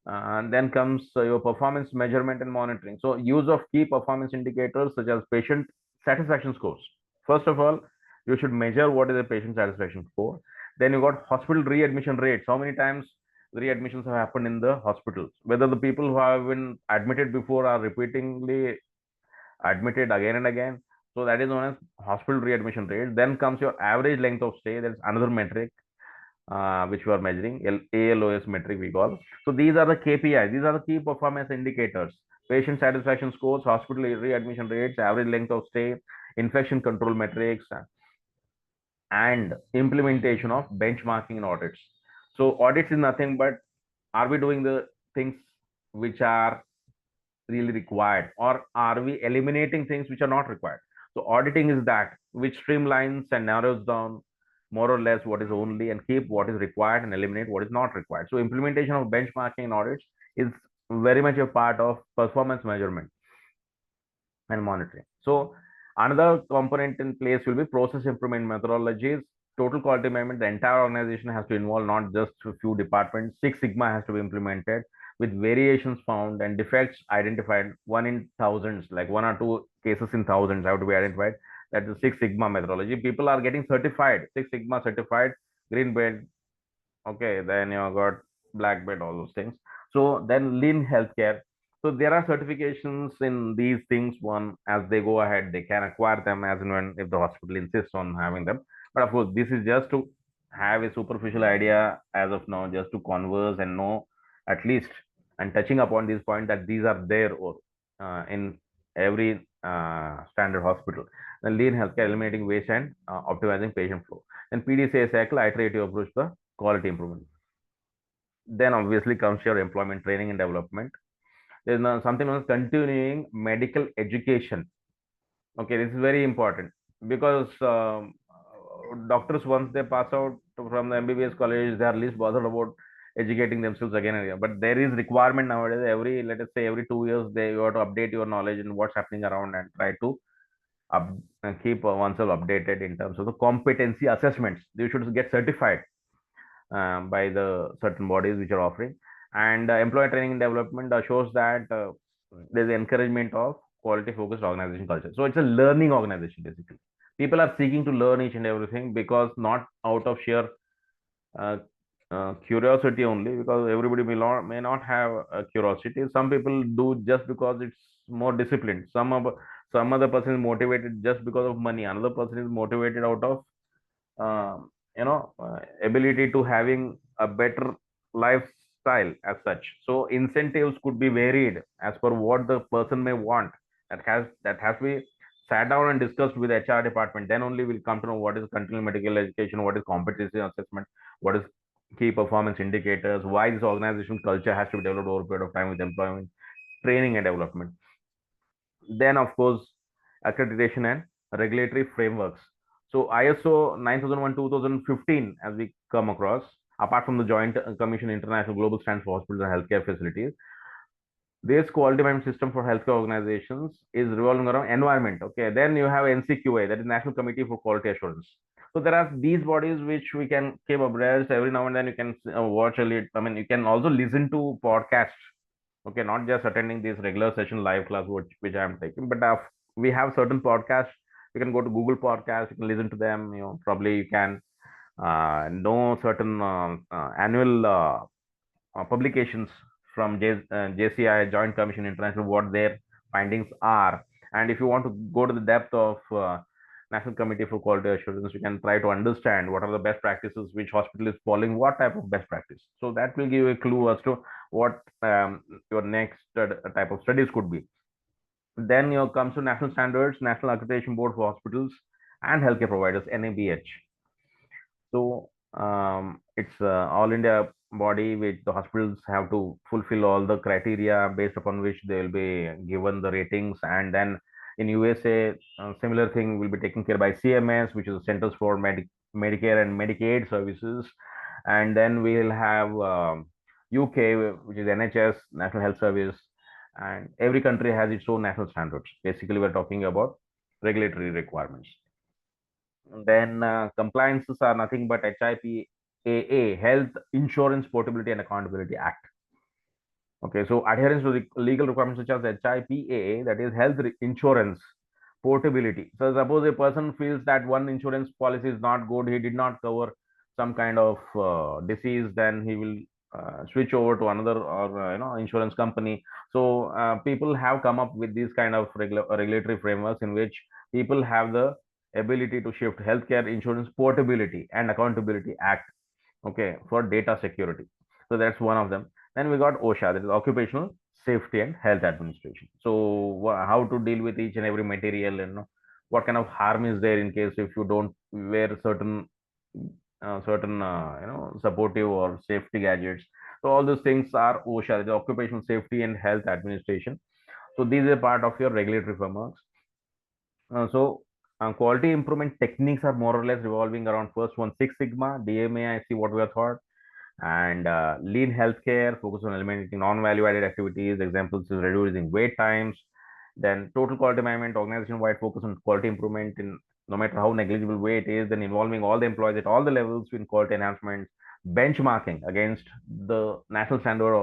And then comes your performance measurement and monitoring. So use of key performance indicators such as patient satisfaction scores. First of all, you should measure what is a patient satisfaction score. Then you got hospital readmission rates. How many times the readmissions have happened in the hospitals? Whether the people who have been admitted before are repeatedly admitted again and again. So that is known as hospital readmission rate. Then comes your average length of stay. That is another metric which we are measuring, ALOS metric we call. So these are the KPIs. These are the key performance indicators. Patient satisfaction scores, hospital readmission rates, average length of stay, infection control metrics, and implementation of benchmarking and audits. So audits is nothing but are we doing the things which are really required, or are we eliminating things which are not required? So auditing is that which streamlines and narrows down more or less what is only and keep what is required and eliminate what is not required. So implementation of benchmarking and audits is very much a part of performance measurement and monitoring. So another component in place will be process improvement methodologies. Total quality management, the entire organization has to involve not just a few departments. Six Sigma has to be implemented with variations found and defects identified, one in thousands, like one or two cases in thousands have to be identified. That's the Six Sigma methodology. People are getting certified, Six Sigma certified, green belt. Okay, then you got black belt, all those things. So then lean healthcare. So there are certifications in these things. One, as they go ahead, they can acquire them as and when if the hospital insists on having them. But of course, this is just to have a superficial idea as of now, just to converse and know at least and touching upon this point that these are there or in every standard hospital. The lean healthcare, eliminating waste and optimizing patient flow. Then PDCA cycle, iterative approach to quality improvement. Then obviously comes your employment training and development. There's something known as continuing medical education. Okay, this is very important because doctors, once they pass out from the MBBS college, they are least bothered about educating themselves again and again. But there is requirement nowadays. Every, let us say, every 2 years, they you have to update your knowledge and what's happening around and try to up, keep oneself updated in terms of the competency assessments. You should get certified by the certain bodies which are offering. And employee training and development shows that there's encouragement of quality focused organization culture. So it's a learning organization basically. People are seeking to learn each and everything because not out of sheer uh, curiosity only, because everybody may not have a curiosity. Some people do just because it's more disciplined. Some other person is motivated just because of money. Another person is motivated out of ability to having a better lifestyle as such. So incentives could be varied as per what the person may want. That has to be sat down and discussed with HR department. Then only we'll come to know what is continuing medical education, what is competency assessment, what is key performance indicators, why this organization culture has to be developed over a period of time with employment training and development. Then, of course, accreditation and regulatory frameworks. So ISO 9001 2015, as we come across, apart from the Joint Commission International Global Standards for Hospitals and Healthcare Facilities, this quality management system for healthcare organizations is revolving around environment. Okay, then you have NCQA, that is National Committee for Quality Assurance. So there are these bodies which we can keep abreast every now and then. You can watch a little. I mean, you can also listen to podcasts. Okay, not just attending this regular session live class which I am taking, but we have certain podcasts. You can go to Google Podcasts. You can listen to them. Probably you can know certain annual publications from JCI, Joint Commission International, what their findings are. And if you want to go to the depth of National Committee for Quality Assurance. You can try to understand what are the best practices, which hospital is following what type of best practice. So that will give you a clue as to what your next type of studies could be. Then you comes to national standards, National Accreditation Board for Hospitals and Healthcare Providers, NABH. So it's all India body which the hospitals have to fulfill all the criteria based upon which they will be given the ratings. And then in USA, similar thing will be taken care by CMS, which is the Centers for Medicare and Medicaid Services. And then we'll have UK, which is NHS, National Health Service. And every country has its own national standards. Basically, we're talking about regulatory requirements. Then compliances are nothing but HIPAA, Health Insurance Portability and Accountability Act. Okay, so adherence to the legal requirements such as HIPAA, that is health insurance portability. So suppose a person feels that one insurance policy is not good, he did not cover some kind of disease, then he will switch over to another or insurance company. So people have come up with these kind of regulatory frameworks in which people have the ability to shift healthcare insurance portability and accountability act, okay, for data security. So that's one of them. Then we got OSHA, that is Occupational Safety and Health Administration. So how to deal with each and every material, and what kind of harm is there in case if you don't wear certain supportive or safety gadgets. So all those things are OSHA, the Occupational Safety and Health Administration. So these are part of your regulatory frameworks. Quality improvement techniques are more or less revolving around first one, Six Sigma, DMA. I see what we have thought, and lean healthcare, focus on eliminating non-value added activities. Examples is reducing wait times. Then total quality management, organization-wide focus on quality improvement in no matter how negligible way it is. Then involving all the employees at all the levels in quality enhancements. Benchmarking against the national standard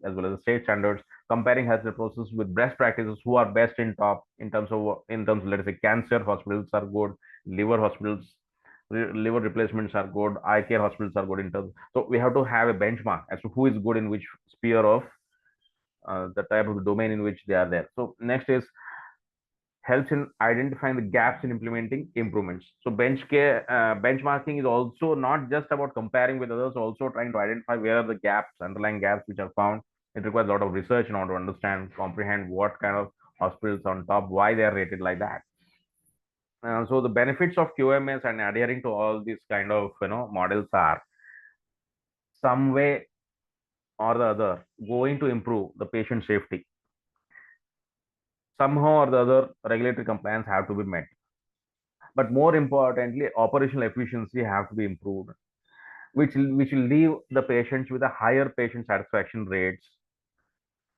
as well as the state standards. Comparing healthcare processes with best practices, who are best in top in terms of let us say cancer hospitals are good, liver hospitals, liver replacements are good, eye care hospitals are good in terms. So we have to have a benchmark as to who is good in which sphere of the type of domain in which they are there. So next is helps in identifying the gaps in implementing improvements. So benchmarking is also not just about comparing with others, also trying to identify where are the gaps, underlying gaps which are found. It requires a lot of research in order to understand, comprehend what kind of hospitals on top, why they are rated like that. So the benefits of QMS and adhering to all these kind of models are some way or the other going to improve the patient safety. Somehow or the other, regulatory compliance have to be met. But more importantly, operational efficiency have to be improved, which will leave the patients with a higher patient satisfaction rates.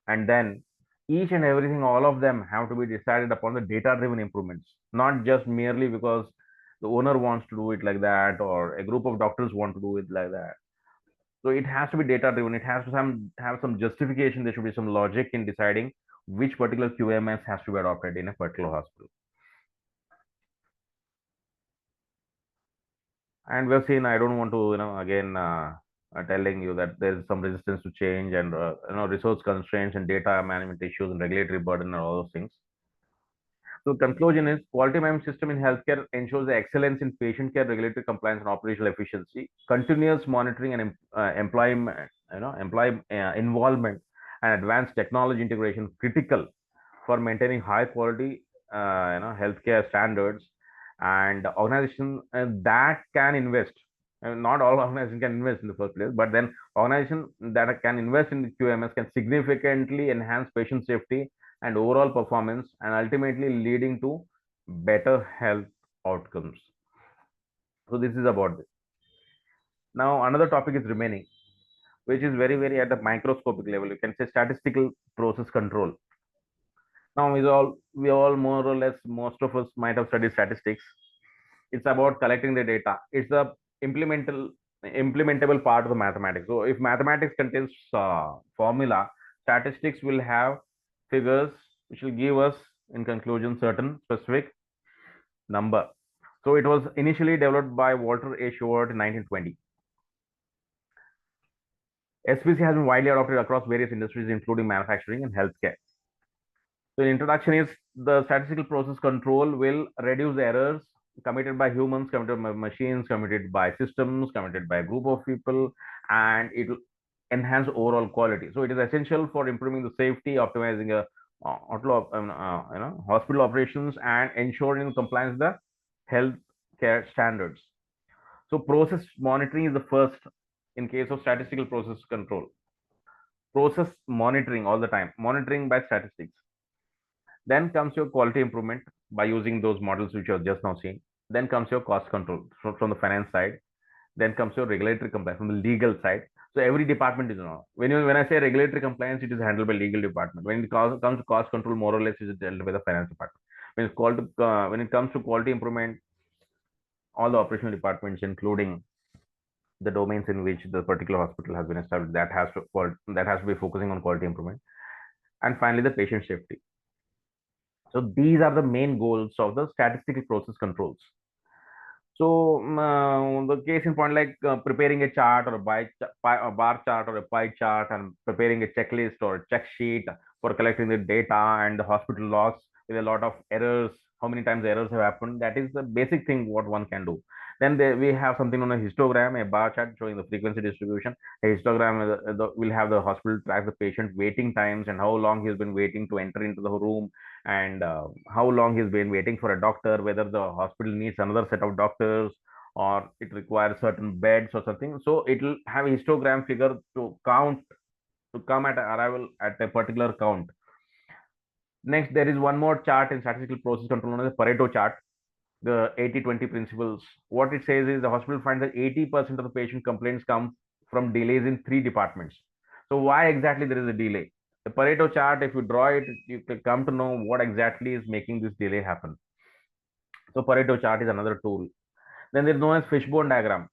And then each and everything, all of them have to be decided upon the data-driven improvements, not just merely because the owner wants to do it like that or a group of doctors want to do it like that. So it has to be data-driven. It has to have some justification. There should be some logic in deciding which particular QMS has to be adopted in a particular hospital. And we've seen, I don't want to again telling you that there's some resistance to change and resource constraints and data management issues and regulatory burden and all those things. So conclusion is quality management system in healthcare ensures the excellence in patient care, regulatory compliance, and operational efficiency. Continuous monitoring and employee involvement and advanced technology integration critical for maintaining high quality healthcare standards. And organization that can invest, not all organizations can invest in the first place, but then organization that can invest in the QMS can significantly enhance patient safety and overall performance, and ultimately leading to better health outcomes. So this is about this. Now another topic is remaining, which is very at the microscopic level. You can say statistical process control. Now we all more or less, most of us might have studied statistics. It's about collecting the data. It's the implementable part of the mathematics. So if mathematics contains formula, statistics will have figures which will give us in conclusion certain specific number. So it was initially developed by Walter A. Shewhart in 1920. SPC has been widely adopted across various industries, including manufacturing and healthcare. So the introduction is the statistical process control will reduce errors committed by humans, committed by machines, committed by systems, committed by a group of people, and it will enhance overall quality. So it is essential for improving the safety, optimizing hospital operations, and ensuring compliance with the health care standards. So process monitoring is the first in case of statistical process control. Process monitoring all the time, monitoring by statistics. Then comes your quality improvement by using those models which you have just now seen. Then comes your cost control from the finance side. Then comes your regulatory compliance from the legal side. So every department is now. When I say regulatory compliance, it is handled by legal department. When it comes to cost control, more or less, it is dealt by the finance department. When it comes to quality improvement, all the operational departments, including the domains in which the particular hospital has been established, that has to be focusing on quality improvement. And finally, the patient safety. So these are the main goals of the statistical process controls. So the case in point, like preparing a chart or a bar chart or a pie chart, and preparing a checklist or a check sheet for collecting the data and the hospital logs with a lot of errors. How many times errors have happened? That is the basic thing what one can do. Then we have something on a histogram, a bar chart showing the frequency distribution. A histogram will have the hospital track the patient waiting times and how long he's been waiting to enter into the room, and how long he's been waiting for a doctor, whether the hospital needs another set of doctors or it requires certain beds or something. So it will have a histogram figure to count, to come at arrival at a particular count. Next, there is one more chart in statistical process control known as the Pareto chart, the 80-20 principles. What it says is the hospital finds that 80% of the patient complaints come from delays in three departments. So why exactly there is a delay? The Pareto chart, if you draw it, you can come to know what exactly is making this delay happen. So Pareto chart is another tool. Then there is known as fishbone diagram.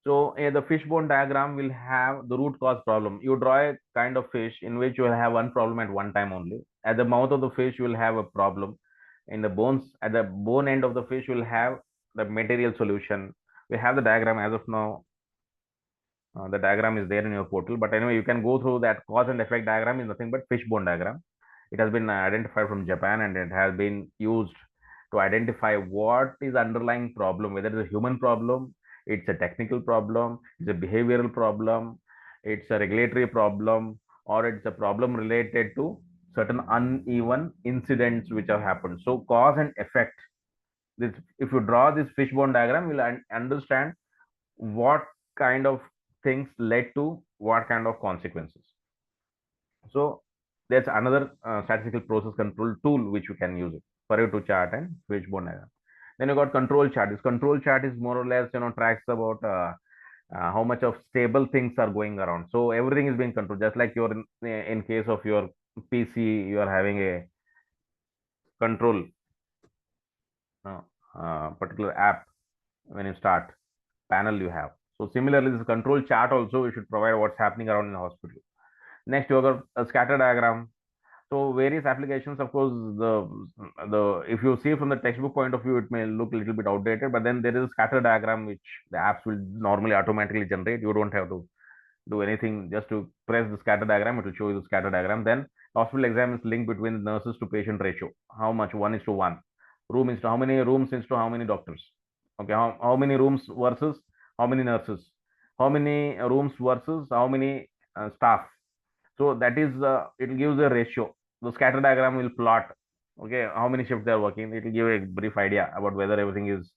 So the fishbone diagram will have the root cause problem. You draw a kind of fish in which you will have one problem at one time only. At the mouth of the fish, you will have a problem. In the bones, at the bone end of the fish, you will have the material solution. We have the diagram as of now. The diagram is there in your portal, but anyway, you can go through that cause and effect diagram is nothing but fishbone diagram. It has been identified from Japan and it has been used to identify what is underlying problem, whether it's a human problem, it's a technical problem, it's a behavioral problem, it's a regulatory problem, or it's a problem related to certain uneven incidents which have happened. So cause and effect. This, if you draw this fishbone diagram, you'll understand what kind of things led to what kind of consequences. So there's another statistical process control tool which you can use it, Pareto chart and wishbone diagram. Then you got control chart. This control chart is more or less tracks about how much of stable things are going around. So everything is being controlled. Just like in case of your PC, you are having a control particular app when you start panel you have. So similarly, this control chart also you should provide what's happening around in the hospital. Next, you have a scatter diagram. So various applications, of course, the if you see from the textbook point of view, it may look a little bit outdated, but then there is a scatter diagram which the apps will normally automatically generate. You don't have to do anything, just to press the scatter diagram, it will show you the scatter diagram. Then hospital exam is linked between the nurses to patient ratio. How much? 1:1. Room is to how many rooms is to how many doctors? Okay, how many rooms versus how many nurses? How many rooms versus how many staff? So that is it gives a ratio. The scatter diagram will plot, okay, how many shifts they are working. It will give a brief idea about whether everything is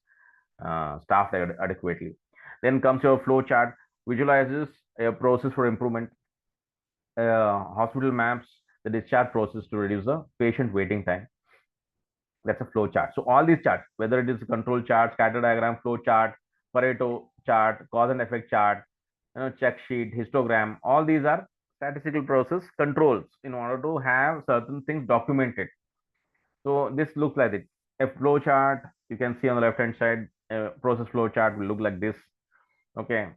staffed adequately. Then comes your flow chart, visualizes a process for improvement. Hospital maps the discharge process to reduce the patient waiting time. That's a flow chart. So all these charts, whether it is a control chart, scatter diagram, flow chart, Pareto chart, cause and effect chart, check sheet, histogram, all these are statistical process controls in order to have certain things documented. So this looks like it. A flow chart, you can see on the left hand side, a process flow chart will look like this. Okay.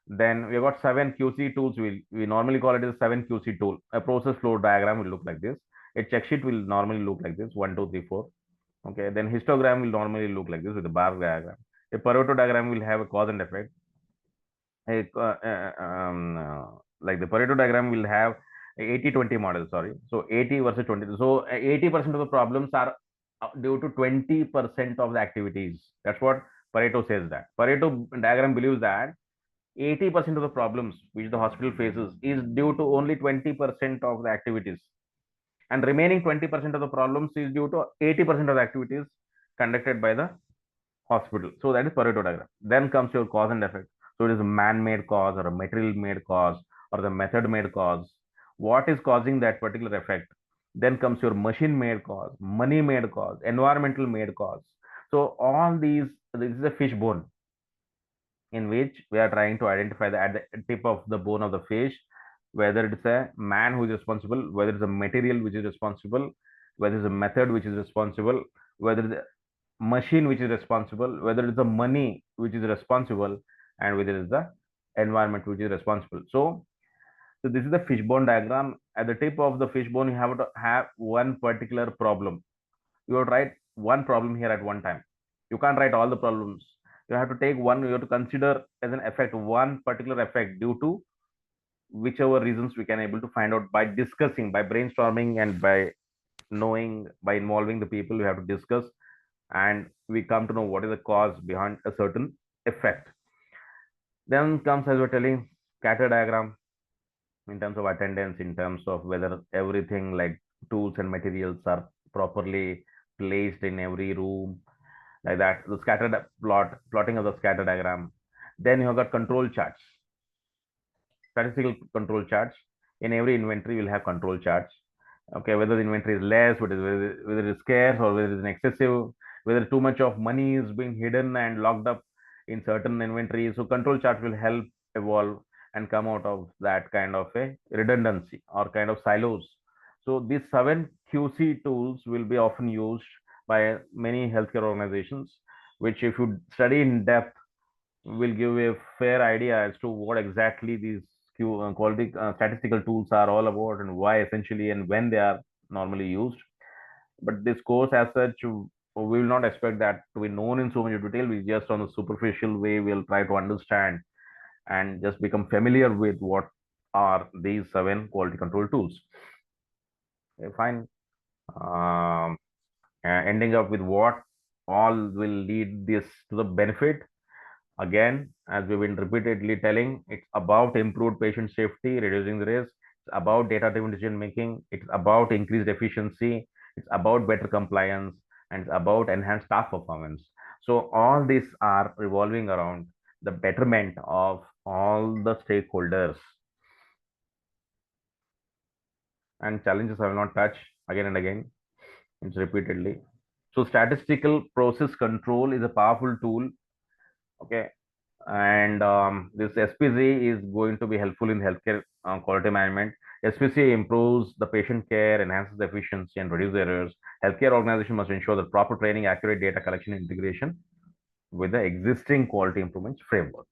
Then we got 7 QC tools. We normally call it as 7 QC tool. A process flow diagram will look like this. A check sheet will normally look like this, 1, 2, 3, 4. Okay, then histogram will normally look like this with a bar diagram. A Pareto diagram will have a cause and effect. Like the Pareto diagram will have a 80-20 model. Sorry, so 80 versus 20. So 80% of the problems are due to 20% of the activities. That's what Pareto says. That Pareto diagram believes that 80% of the problems which the hospital faces is due to only 20% of the activities, and remaining 20% of the problems is due to 80% of the activities conducted by the hospital. So that is Pareto diagram. Then comes your cause and effect. So it is a man-made cause or a material-made cause or the method-made cause. What is causing that particular effect? Then comes your machine-made cause, money-made cause, environmental-made cause. So all these, this is a fishbone in which we are trying to identify at the tip of the bone of the fish, whether it's a man who is responsible, whether it's a material which is responsible, whether it's a method which is responsible, whether it's a machine which is responsible, whether it's the money which is responsible, and whether it's the environment which is responsible. So this is the fishbone diagram. At the tip of the fishbone, you have to have one particular problem. You have to write one problem here at one time. You can't write all the problems. You have to take one. You have to consider as an effect one particular effect due to whichever reasons we can able to find out by discussing, by brainstorming, and by knowing, by involving the people. We have to discuss, and we come to know what is the cause behind a certain effect. Then comes, as we're telling, scatter diagram in terms of attendance, in terms of whether everything like tools and materials are properly placed in every room, like that. The scattered plotting of the scatter diagram. Then you have got control charts, statistical control charts. In every inventory, we'll have control charts. Okay, whether the inventory is less, whether it is scarce or whether it is excessive, whether too much of money is being hidden and locked up in certain inventories. So control charts will help evolve and come out of that kind of a redundancy or kind of silos. So these 7 QC tools will be often used by many healthcare organizations, which if you study in depth will give a fair idea as to what exactly these quality statistical tools are all about and why essentially and when they are normally used. But this course as such, we will not expect that to be known in so much detail. We just on a superficial way will try to understand and just become familiar with what are these 7 quality control tools. Okay, fine. Um, Ending up with what all will lead this to the benefit. Again, as we've been repeatedly telling, it's about improved patient safety, reducing the risk. It's about data-driven decision making. It's about increased efficiency. It's about better compliance, and it's about enhanced staff performance. So all these are revolving around the betterment of all the stakeholders. And challenges I will not touch again and again. It's repeatedly. So statistical process control is a powerful tool. Okay, and this SPC is going to be helpful in healthcare quality management. SPC improves the patient care, enhances the efficiency, and reduces errors. Healthcare organization must ensure that proper training, accurate data collection, integration with the existing quality improvements framework.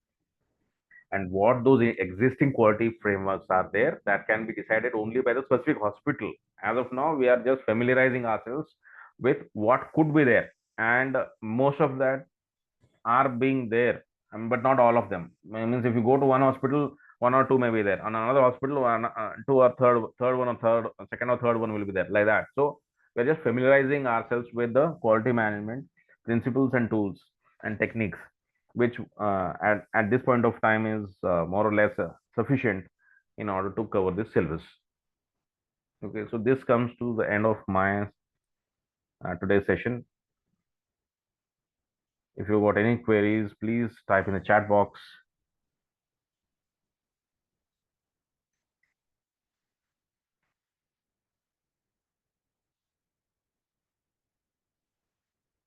And what those existing quality frameworks are there, that can be decided only by the specific hospital. As of now, we are just familiarizing ourselves with what could be there, and most of that are being there, but not all of them. Means if you go to one hospital, one or two may be there. On another hospital, two or third one or second or third one will be there, like that. So we're just familiarizing ourselves with the quality management principles and tools and techniques, which at this point of time is more or less sufficient in order to cover this syllabus. Okay, so this comes to the end of my today's session. If you got any queries, please type in the chat box.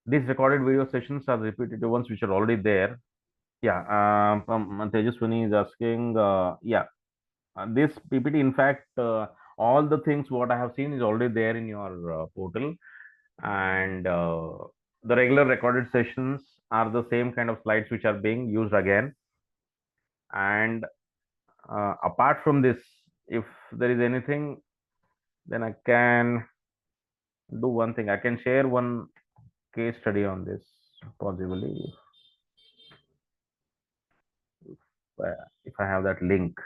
These recorded video sessions are repetitive ones which are already there. Yeah, Tejaswini is asking, yeah, this PPT, in fact, all the things what I have seen is already there in your portal, and the regular recorded sessions are the same kind of slides which are being used again. And apart from this, if there is anything, then I can do one thing. I can share one case study on this, possibly, if I have that link.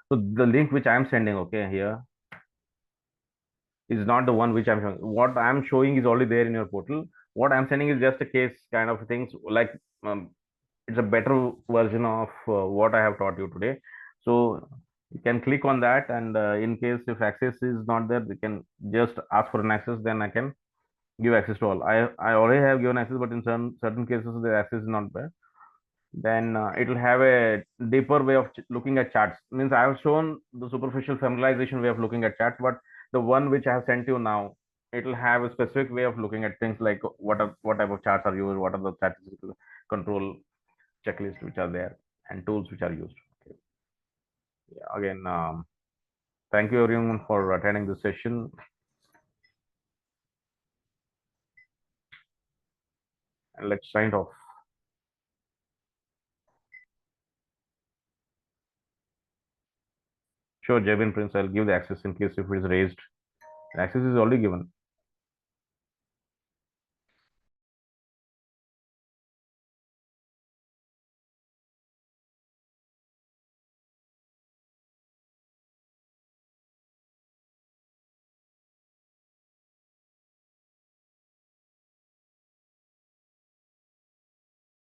So the link which I'm sending, okay, here is not the one which I'm showing. What I'm showing is already there in your portal. What I'm sending is just a case kind of things, like it's a better version of what I have taught you today. So you can click on that, and in case if access is not there, you can just ask for an access. Then I can give access to all. I already have given access, but in certain cases the access is not there. Then it will have a deeper way of looking at charts. Means I have shown the superficial familiarization way of looking at charts, but the one which I have sent you now, it will have a specific way of looking at things, like what type of charts are used, what are the statistical control checklists which are there, and tools which are used. Okay. Yeah, again, thank you everyone for attending this session, and let's sign off. Sure, Jevin Prince, I'll give the access in case if it is raised. The access is already given.